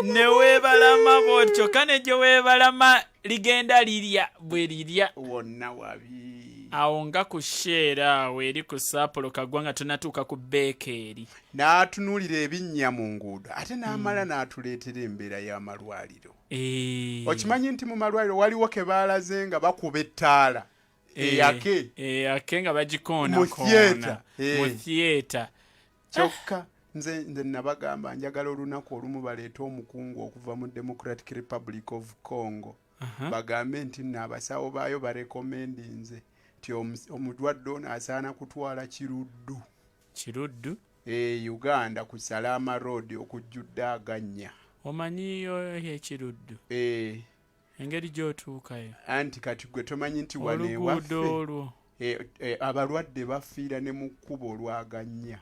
neweebalama bwotyo kane gye weebalama ligenda lirya bwe lirya wonna wabi. Awo nga ku Shero awo eri ku Sapolo Kagwa nga tunatuuka ku Beekeri. N'atunuulira ebinnya mu nguudo ate n'amala n'atuleetera embeera y'amalwaliro. Okimanyi nti mu malwaliro waliwo ke baalaze nga bakuba ettaala eyake nga bagikoona mu theatre. Kyokka nze nabagamba njagala olunaku olumu baleeta omukungu okuva mu Democratic Republic of Congo bagambe nti nno abasawo baayo barekomendinze nti omulwadde ono asaana kutwala kiruddu Uganda ku Salama Road okujjudde agannya. Omanyiyo ekiruddu engeri gy'otuukayo anti kati gwe tomanyi nti wano ewaffe abalwadde bafiira ne mu kkubo olwagannya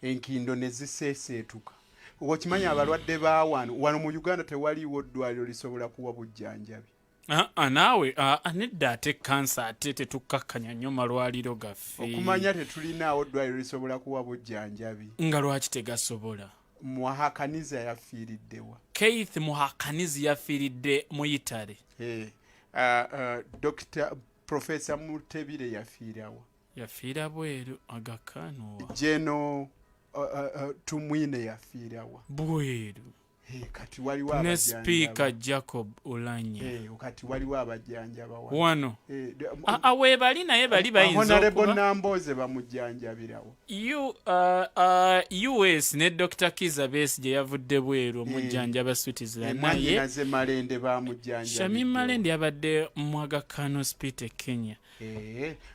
enkindo ne ziseeseetuka. Okimanyi abalwadde ba wano mu Uganda tewaliiwo ddwaliro lisobola kuwa bujjanjabi. Naawe nedda ate kansa ate tetukkakkanya nnyo malwaliro gaffe. Okumanya tetulinaawo ddwaliro lisobola kuwa bujjanjabi. Nga lwaki tegasobola? Muhakaniza yafiiriddewa. Keith Muhakanizi yafiiridde mu Italy. Dr. Professor Mutebire yafiirawa. Yafiira bweru agakanuwa. Jeno Tumwine yafiirawa. Bweru. Kati waliwo abajjanjaba. Ne Speaker Jacob Olanya. Kati waliwo abajjanjaba wano. Weebali naye bali bayinza okuba. Honorable Namboze bamujjanjabirawo. US ne Dr. Kiza Besigye yavudde bweru omujjanjaba Switzerland naye. Naze Malende bamujjanjabira. Shami Malende yabadde mu Aga Khan Hospital Kenya.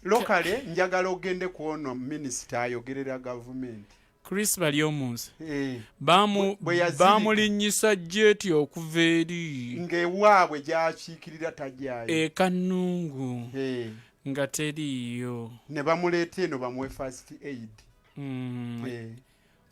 Lokale njagala ogende ku ono minisita ayogerera gavumenti. Chris Baliomunsi bamulinnyisa jeti okuva eri ng'ewaabwe gy'akiikirira tajjayo Kanungu nga teriiyo ne bamuleeta eno bamuwe first aid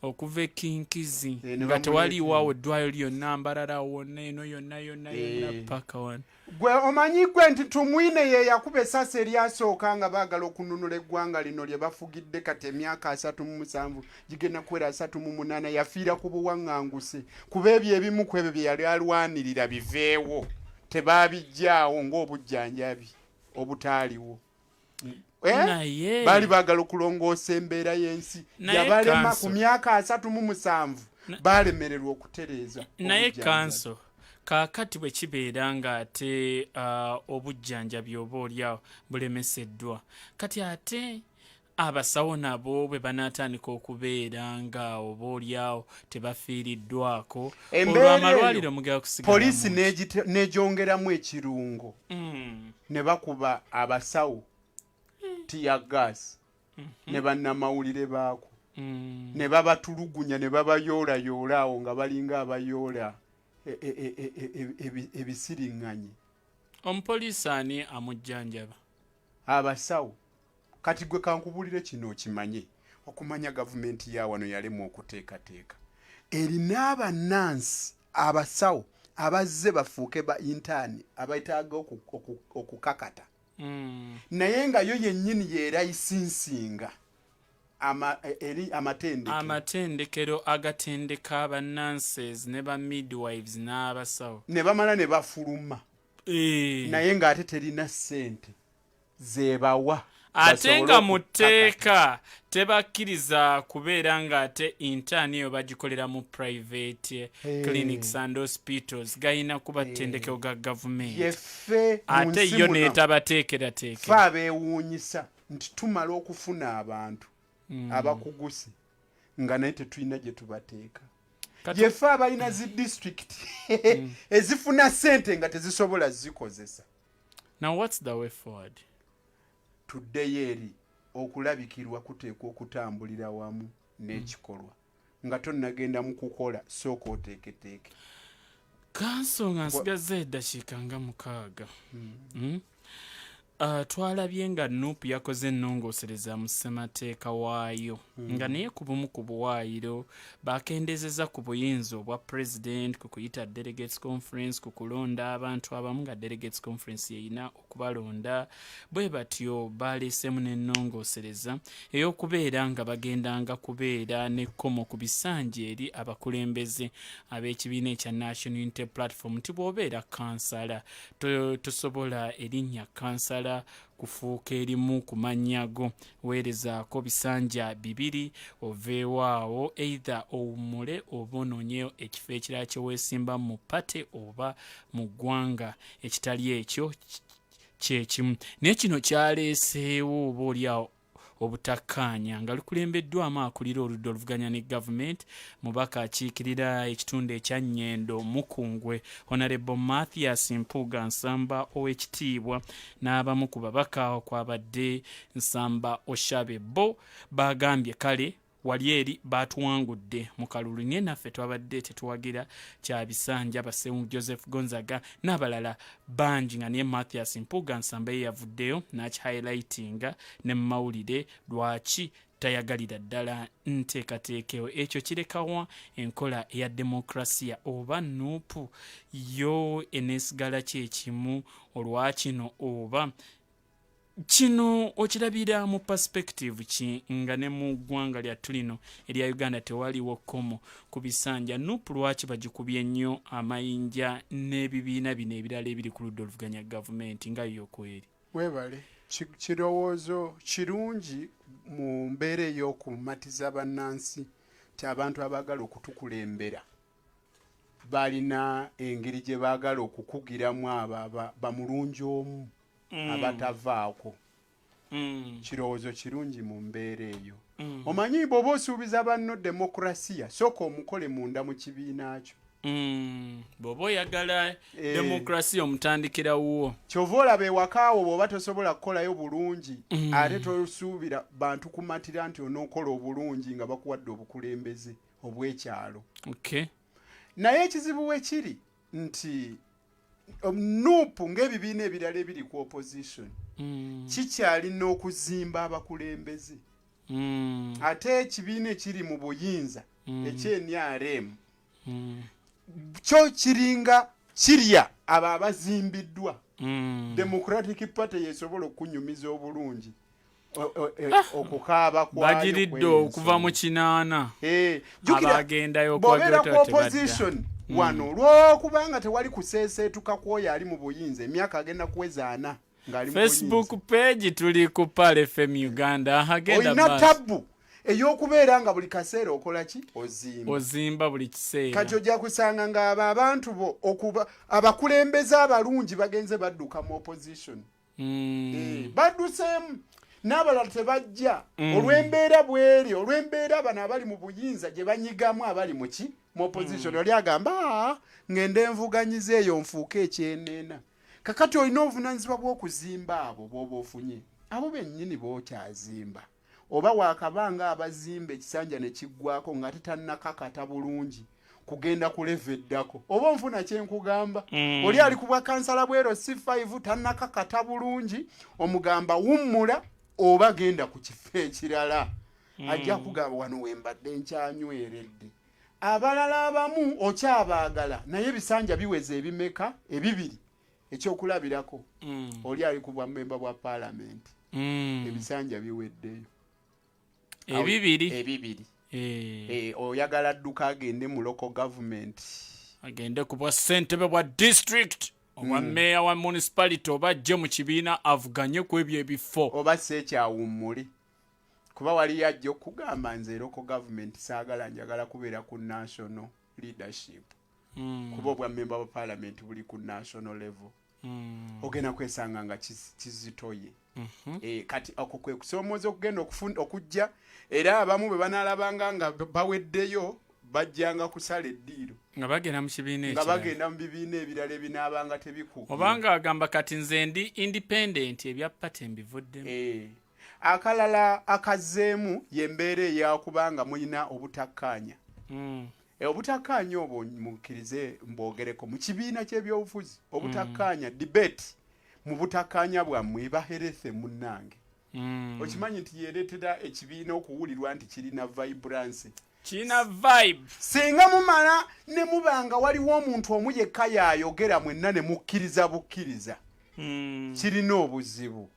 okuva ekinkizi nga tewaliiwawo eddwaliro lyonna Mbarara wonna eno yonna paka wano. Gwe omanyi gwe nti Tumwine ye yakuba essasi eryasooka nga baagala okununula eggwanga lino lye bafugidde kati emyaka 37 gigenda kuwera 38 yafiira ku buwaŋŋanguse kuba ebyo ebimu ku ebyo bye yali alwanirira biveewo tebaabijjaawo ng'obujjanjabi obutaaliwo. Baali baagala okulongoosa embeera y'ensi yabalema ku myaka 37 baalemererwa okutereeza. Naye kanso kaakati bwe kibeera nga ate obujjanjabi oba olyawo bulemeseddwa kati ate abasawo nabo bwe banaatandika okubeera nga oba olyawo tebafiiriddwako olwo amalwaliro mugera kusigala. Poliisi n'egyongeramu ekirungo ne bakuba abasawo tiyagas ne bannamawulire baako ne babatulugunya ne babayoolayoola awo nga balinga abayoola ebisiriŋŋanyi. Omupoliisi ani amujjanjaba? Abasawo. Kati gwe kankubulire kino okimanye okumanya gavumenti ya wano yalemwa okuteekateeka erina abannansi abasawo abazze bafuuke ba intaani abayitaaga okukakata naye nga yo yennyini yeerayisinsinga eri amatendekero agatendeka abannanses ne ba midwives n'abasawo ne bamala ne bafuluma naye ng'ate terina ssente zebawa ate nga muteeka tebakkiriza kubeera nga ate intaani eyo bagikolera mu private clinics and hospitals gayina kuba ttendekero ga gavumenti ate yo neetabateekerateekera fe abeewuunyisa nti tumala okufuna abantu abakuguse nga naye tetulina gye tubateeka yefe abalina zi district ezifuna ssente nga tezisobola zikozesa. Now what's the way forward? Tuddeyo eri okulabikirwa kuteekwa okutambulira wamu n'ekikolwa nga tonnagenda mu kukola sooka oteeketeeke. Kanso nga nsigaze eddakiika nga 6. Twalabye nga Nuupu yakoze ennongoosereza mu ssemateeka waayo nga naye ku bumu ku buwaayiro bakendezeza ku buyinza obwa president ku kuyita delegates conference ku kulonda abantu abamu nga delegates conference yeyina okubalonda bwe batyo baleesemu n'ennongoosereza ey'okubeera nga bagendanga kubeera n'ekkomo ku bisanja eri abakulembeze ab'ekibiina ekya National Unity Platform nti bw'obeera kansala tosobola erinnya kansala kufuuka erimu ku mannyago weerezaako bisanja 2 oveewaawo either owummule oba onoonye ekifo ekirala kye weesimba mu pate oba mu ggwanga ekitali ekyo kyekimu. Naye kino kyaleeseewo oba oliawo obutakkaanya nga lukulembeddwamu akulira oludda oluvuganya ne gavumenti mubaka akiikirira ekitundu ekya Nnyendo Mukungwe Honorable Mathias Mpuuga Nsamba ow'ekitiibwa n'abamu ku babaka okwabadde Nsamba Oshabe bo bagambye kale wali eri batuwangudde mu kalulu naye naffe twabadde tetuwagira kya bisanja Basewu Joseph Gonzaga n'abalala bangi nga naye Mathias Mpuuga Nsamba ye yavuddeyo n'akihighlightinga ne mu mawulire lwaki tayagalira ddala nteekateekeo ekyo kirekawa enkola eya demokrasiya oba Nuupu yo eneesigala kyekimu olwakino oba kino okirabira mu perspective ki nga ne mu ggwanga lyattu lino erya Uganda tewaliwo kkomo ku bisanja Nuupu lwaki bagikubye nnyo amayinja n'ebibiina bino ebirala ebiri ku ludda oluvuganya gavumenti nga yokweri? Webale kirowoozo kirungi mu mbeera ey'okumatiza bannansi ti abantu abaagala okutukulembera balina engeri gye baagala okukugiramu abo bamulungi omu abatavaako. Kirowoozo kirungi mu mbeera eyo. Omanyi bw'oba osuubiza banno demokrasiya sooka omukole munda mu kibiina kyo. Bw'oba oyagala demokrasiya omutandikira wuwo. Kyova olaba ewaka awo bw'oba tosobola kukolayo bulungi ate tosuubira bantu kumatira nti onookola obulungi nga bakuwadde obukulembeze obw'ekyalo. Naye ekizibu we kiri nti Nuupu ng'ebibiina ebirala ebiri ku opposition kikyalina okuzimba abakulembeze ate ekibiina ekiri mu buyinza ekyenRM kyo kiringa kirya abo abazimbiddwa Democratic Party yesobola okunyumiza obulungi okukaaba kwayo bagiridde okuva mu 8 abagendayo bw'obeera ku opposition wano lw'okubanga tewali kuseeseetuka kwoyo ali mu buyinza emyaka agenda kuweza 4 ng'ali mu buyinza. Facebook page tuli ku Pale FM Uganda agenda olina tabu ey'okubeera nga buli kaseera okola ki ozimba buli kiseera kati ojja kusanga ng'abo abantu bo okuba abakulembeze abalungi bagenze badduka mu opposition badduseemu n'abalala tebajja olw'embeera bweri olw'embeera bano abali mu buyinza gye banyigamu abali mu ki mu opposition oli agamba ngende envuganyiza eyo nfuuka ekyenneena kakati olina obuvunaanyizibwa bw'okuzimba abo bw'oba ofunye abo bennyini b'okyazimba oba waakabanga abazimba ekisanja ne kiggwako nga tetannakakata bulungi kugenda ku level eddako oba nfuna kyenkugamba oli ali ku bwakansala bwero C5 tannakakata bulungi omugamba wummula oba genda ku kifo ekirala ajja kugamba wano wembadde nkyanyweredde abalala abamu okyabaagala naye ebisanja biweza ebimeka ebibiri ekyokulabirako oli ali ku bwammemba bwa paalamenti ebisanja biweddeyo ebibiri oyagala adduka agende mu local government agende ku bwa ssentebe bwa district owa meya wa municipality oba ajje mu kibiina avuganye ku ebyo ebifo oba seekyawummuli kuba wali yajja okugamba nze local government saagala njagala kubeera ku national leadership kuba obwa member of parliament buli ku national level ogenda kwesanga nga kizitoye kati ako kwe kusoomooza okugenda okujja era abamu bwe banaalabanga nga baweddeyo bajjanga kusala eddiiro nga bagenda mu kibiina nga bagenda mu bibiina ebirala ebinaabanga tebikuuma obanga agamba kati nze ndi independent ebya pate mbivuddemu akalala akazzeemu yembeera eyakubanga mulina obutakkaanya obutakkaanya obwo mukkirize mboogereko mu kibiina ky'ebyobufuzi obutakkaanya debate mu butakkaanya bwammwe baherethe munnange okimanyi nti yereetera ekibiina okuwulirwa nti kirina vibrance kirina vibe singa mumala ne mubanga waliwo omuntu omu yekka yayogera mwenna ne mukkiriza bukkiriza kirina obuzibu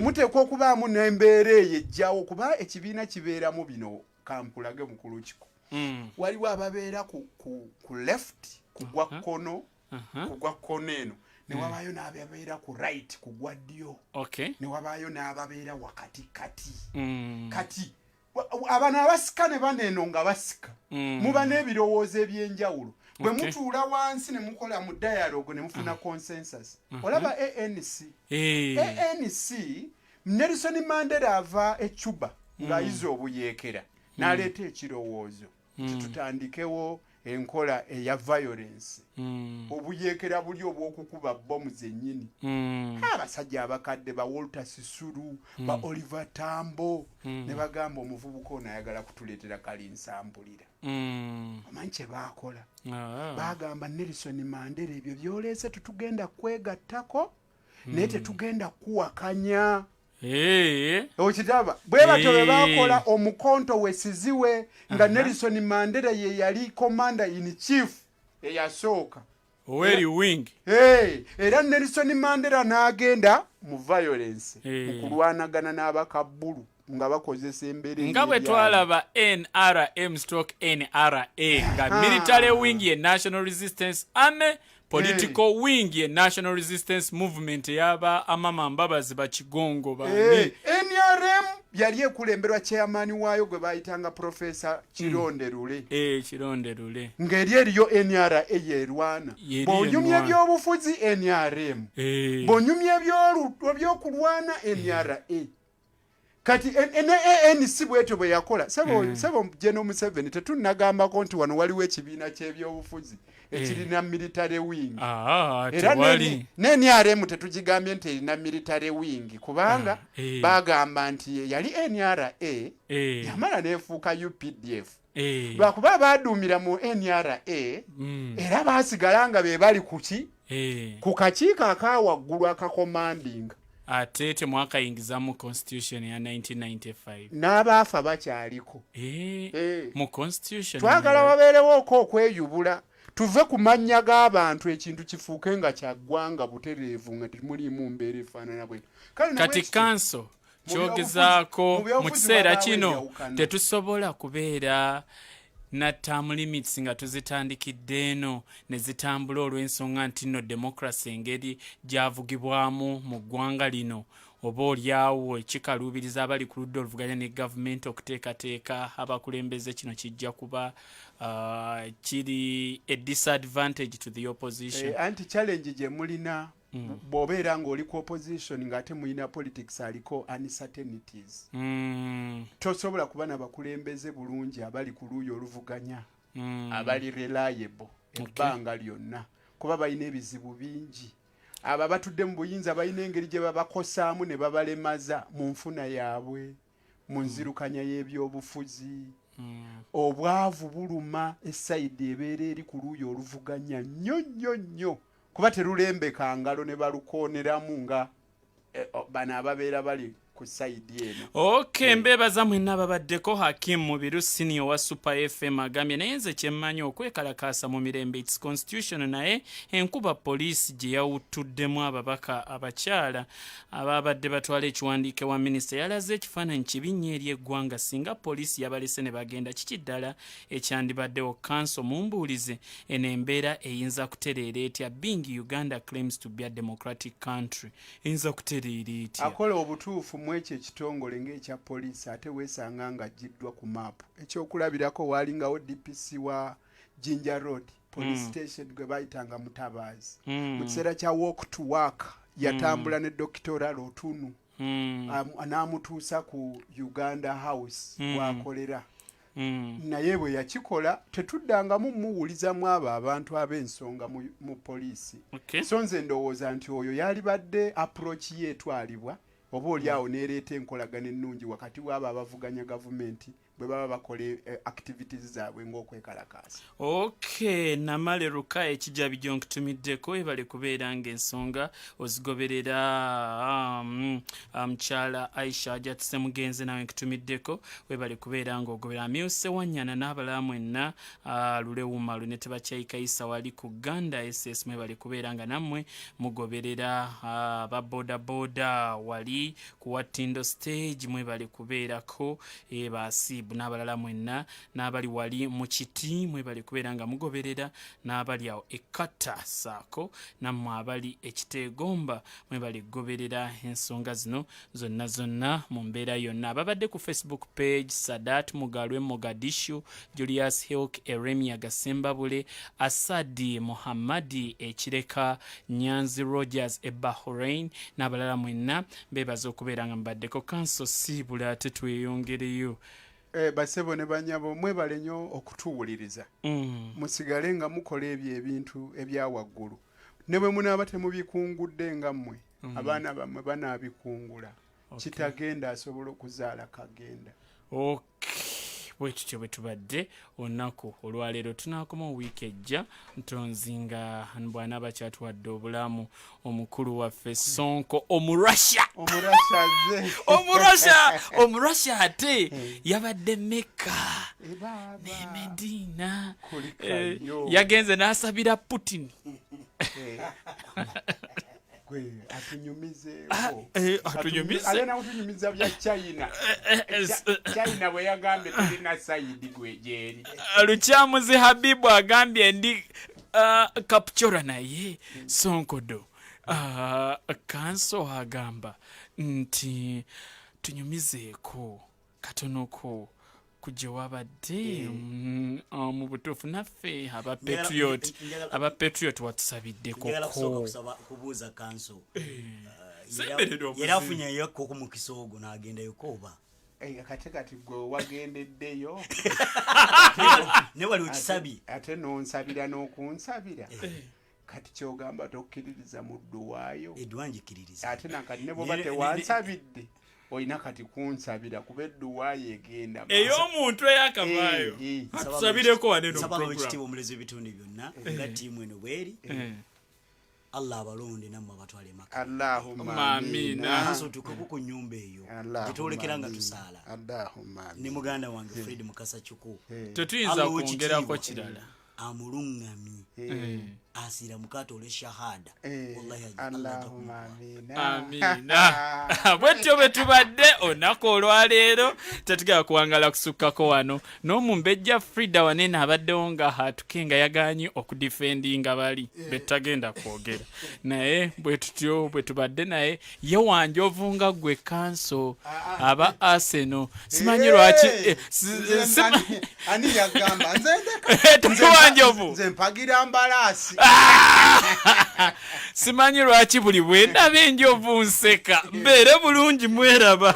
muteekwa okubaamu n'embeera eyo ejjawo kuba ekibiina kibeeramu bino kampulage mukulu kiko waliwo ababeera ku left kugwa kkono kugwa kkono eno ne wabaayo n'ababeera ku right kugwa ddyo ne wabaayo n'ababeera wakati kati abano abasika ne baneeno nga basika muba n'ebirowoozo ebyenjawulo bwe mutuula wansi ne mukola mu dialogue ne mufuna consensus olaba ANC Nelson Mandela ava e Cuba ng'ayiza obuyeekera n'aleeta ekirowoozo tutandikewo enkola eya violence obuyeekera buli obw'okukuba bomu zennyini abasajja abakadde ba Walter Sisulu ba Oliver Tambo ne bagamba omuvubuka ono ayagala kutuleetera kalinsambulira omanyi kye baakola bagamba Nelson Mandela ebyo byoleese tetugenda kwegattako naye tetugenda kuwakanya okitaba bwe batyo bwe baakola omukonto wesiziwe nga Nelson Mandela ye yali commander in chief eyasooka oweri wing era Nelson Mandela n'agenda mu violence okulwanagana n'abakabbulu nga bakozesa embeera nga bwe twalaba NRM/NRA nga military wing ye National Resistance Army political wing ye National Resistance Movement yaba amama mbabazi bakigongo bani NRM yali ekulemberwa chairman waayo gwe bayitanga Professor Kironderule Kironderule ngeri eriyo NRA yerwana bonyumye byobufuzi NRM bonyumye byokulwana NRA kati ANC bwetyo bwe yakola sebo General Museveni tetunagambako nti wano waliwo ekibiina ky'ebyobufuzi ekirina military wing era NRM tetugigambye nti erina military wing kubanga bagamba nti yali NRA yamala neefuuka UPDF lwakuba baduumira mu NRA era baasigala nga be bali ku kakiiko akawaggulu akakomandinga ate temwakayingizamu constitution ya 1995 n'abaafa bakyaliko mu constitution twagala wabeerewo okweyubula tuve ku mannya g'abantu ekintu kifuuke nga kyaggwanga butereevu nga temuliimu mbeera efaanana bwe kati kanso kyogezaako mu kiseera kino tetusobola kubeera na term limits nga tuzitandikidde eno ne zitambula olw'ensonga nti nno democracy engeri gyavugibwamu mu ggwanga lino oba olyawo ekikaluubiriza abali ku ludda oluvuganya ne gavumenti okuteekateeka abakulembeze kino kijja kuba kiri a disadvantage to the opposition anti challenge gye mulina bw'obeera ng'oli ku opposition ng'ate mulina politics aliko uncertainties tosobola kuba n'abakulembeze bulungi abali ku luuyi oluvuganya abali reliable ebbanga lyonna kuba balina ebizibu bingi abo batudde mu buyinza balina engeri gye babakosaamu ne babalemaza mu nfuna yaabwe mu nzirukanya y'ebyobufuzi obwavu buluma essayidi ebeera eri ku luuyi oluvuganya nnyo kuba terulembeka ngalo ne balukooneramu nga bano ababeera bali ku side eno. Okay, mbebaza mwenna babaddeko Hakim Mubiru senior wa Super FM agambye naye nze kyemmanyi okwekalakaasa mu mirembe its constitution naye enkuba poliisi gye yawutuddemu ababaka abakyala ababadde batwala ekiwandiike wa minisita yalaze ekifaananyi kibi nnyo eri eggwanga singa poliisi yabalese ne bagenda kiki ddala ekyandibaddewo kanso mumbuulize eno embeera eyinza kutereera etya being Uganda claims to be a democratic country eyinza kutereera etya akola obutuufu mu ekyo ekitongole ng'ekya poliisi ate weesanga nga ajjiddwa ku maapu ekyokulabirako waalingawo DPC wa Jinja Road police station gwe bayitanga Mutabaazi mu kiseera kya walk to work yatambula ne Dr. Lotunu n'amutuusa ku Uganda House wakolera naye bwe yakikola tetuddangamu muwulizamu abo abantu ab'ensonga mu poliisi so nze ndowooza nti oyo yalibadde approach ye etwalibwa oba oliawo neereeta enkolagana ennungi wakati w'abo abavuganya gavumenti bwe baba bakola activities zaabwe ng'okwekalakaasa. Okay, namale ruka ekijabi gy'onkutumiddeko ebale kubeera ng'ensonga ozigoberera mukyala Aisha ajatise mugenzi nawe nkutumiddeko webale kubeera ng'ogobera amyuse wanyana n'abalala mwenna lulewuma lune tebakyayikayisa wali ku Uganda SS mwebale kubeera nga nammwe mugoberera babodaboda wali ku Watindo stage mwebale kubeerako basiibu n'abalala mwenna n'abali wali mu kiti mwebale kubeera nga mugoberera n'abali awo ekkata saako nammwe abali ekiteegomba mwebale kugoberera ensonga zino zonna mu mbeera yonna ababadde ku Facebook page Sadat Mugalwe Mogadishu Julius Hilk Eremia Gasembabule Asadi Muhammadi Ekireka Nyanzi Rogers Bahrain n'abalala mwenna bebaza okubeera nga mbaddeko kanso siibula ate tweyongereyo basebo ne banyabo mwebale nnyo okutuwuliriza musigale nga mukola ebintu ebyawaggulu ne bwe munaaba temubikungudde nga mmwe abaana bammwe banaabikungula kitagenda asobola okuzaala kagenda. Bwetutyo bwe tubadde olunaku olwaleero tunaakoma wiiki ejja ntonzinga bw'anaaba kyatuwadde obulamu omukulu waffe Sonko omurussia ate yabadde Mecca ne Medina yagenze n'asabira Putin atunyumiza bya China bwe yagambye tulina sayidi gwejeri Lukyamuzi Habibu agambye ndi kapchora naye Sonkodo kanso agamba nti tunyumizeeko katonoko kujje wabadde mu butuufu naffe abapatriot watusabiddeko kubuuza kanso era afunyeyo koko mu kisoogo n'agendayo kooba kati gwe wagendeddeyo ne wali ukisabye ate n'onsabira n'okunsabira kati kyogamba tokkiririza muddu waayo edwanjikiririza ate nakati ne bwoba tewansabidde oyina kati kunsabira kuba edduwaayo egenda ey'omuntu eyakavaayo atusabireko wane nsaba ekitiibwa omulezi w'ebitundu byonna nga ttiimu eno bweri Allah abalonde nammwe abatwale emaka Allahumma amina naso tukako ku nnyumba eyo gitwolekera nga tusaala Allahumma ne muganda wange Fred Mukasa Chuku tetuyinza kwongerako kirala amulungami asira mukato ole shahada wallahi Allahumma amina bwetyo bwe tubadde olunaku olwaleero tetugenda kuwangala kusukkako wano n'omumbejja Frida wanene abaddewo nga hatukenga yagaanyi okudifendinga bali betagenda kwogera naye bwe tutyo bwe tubadde naye ye Wanjovu nga gwe kanso aba Arsenal simanyi lwaki ani yagamba nze Wanjovu nze mpagira mbalasi simanyi lwaki buli bwe ndaba enjovu nseka mbeere bulungi mweraba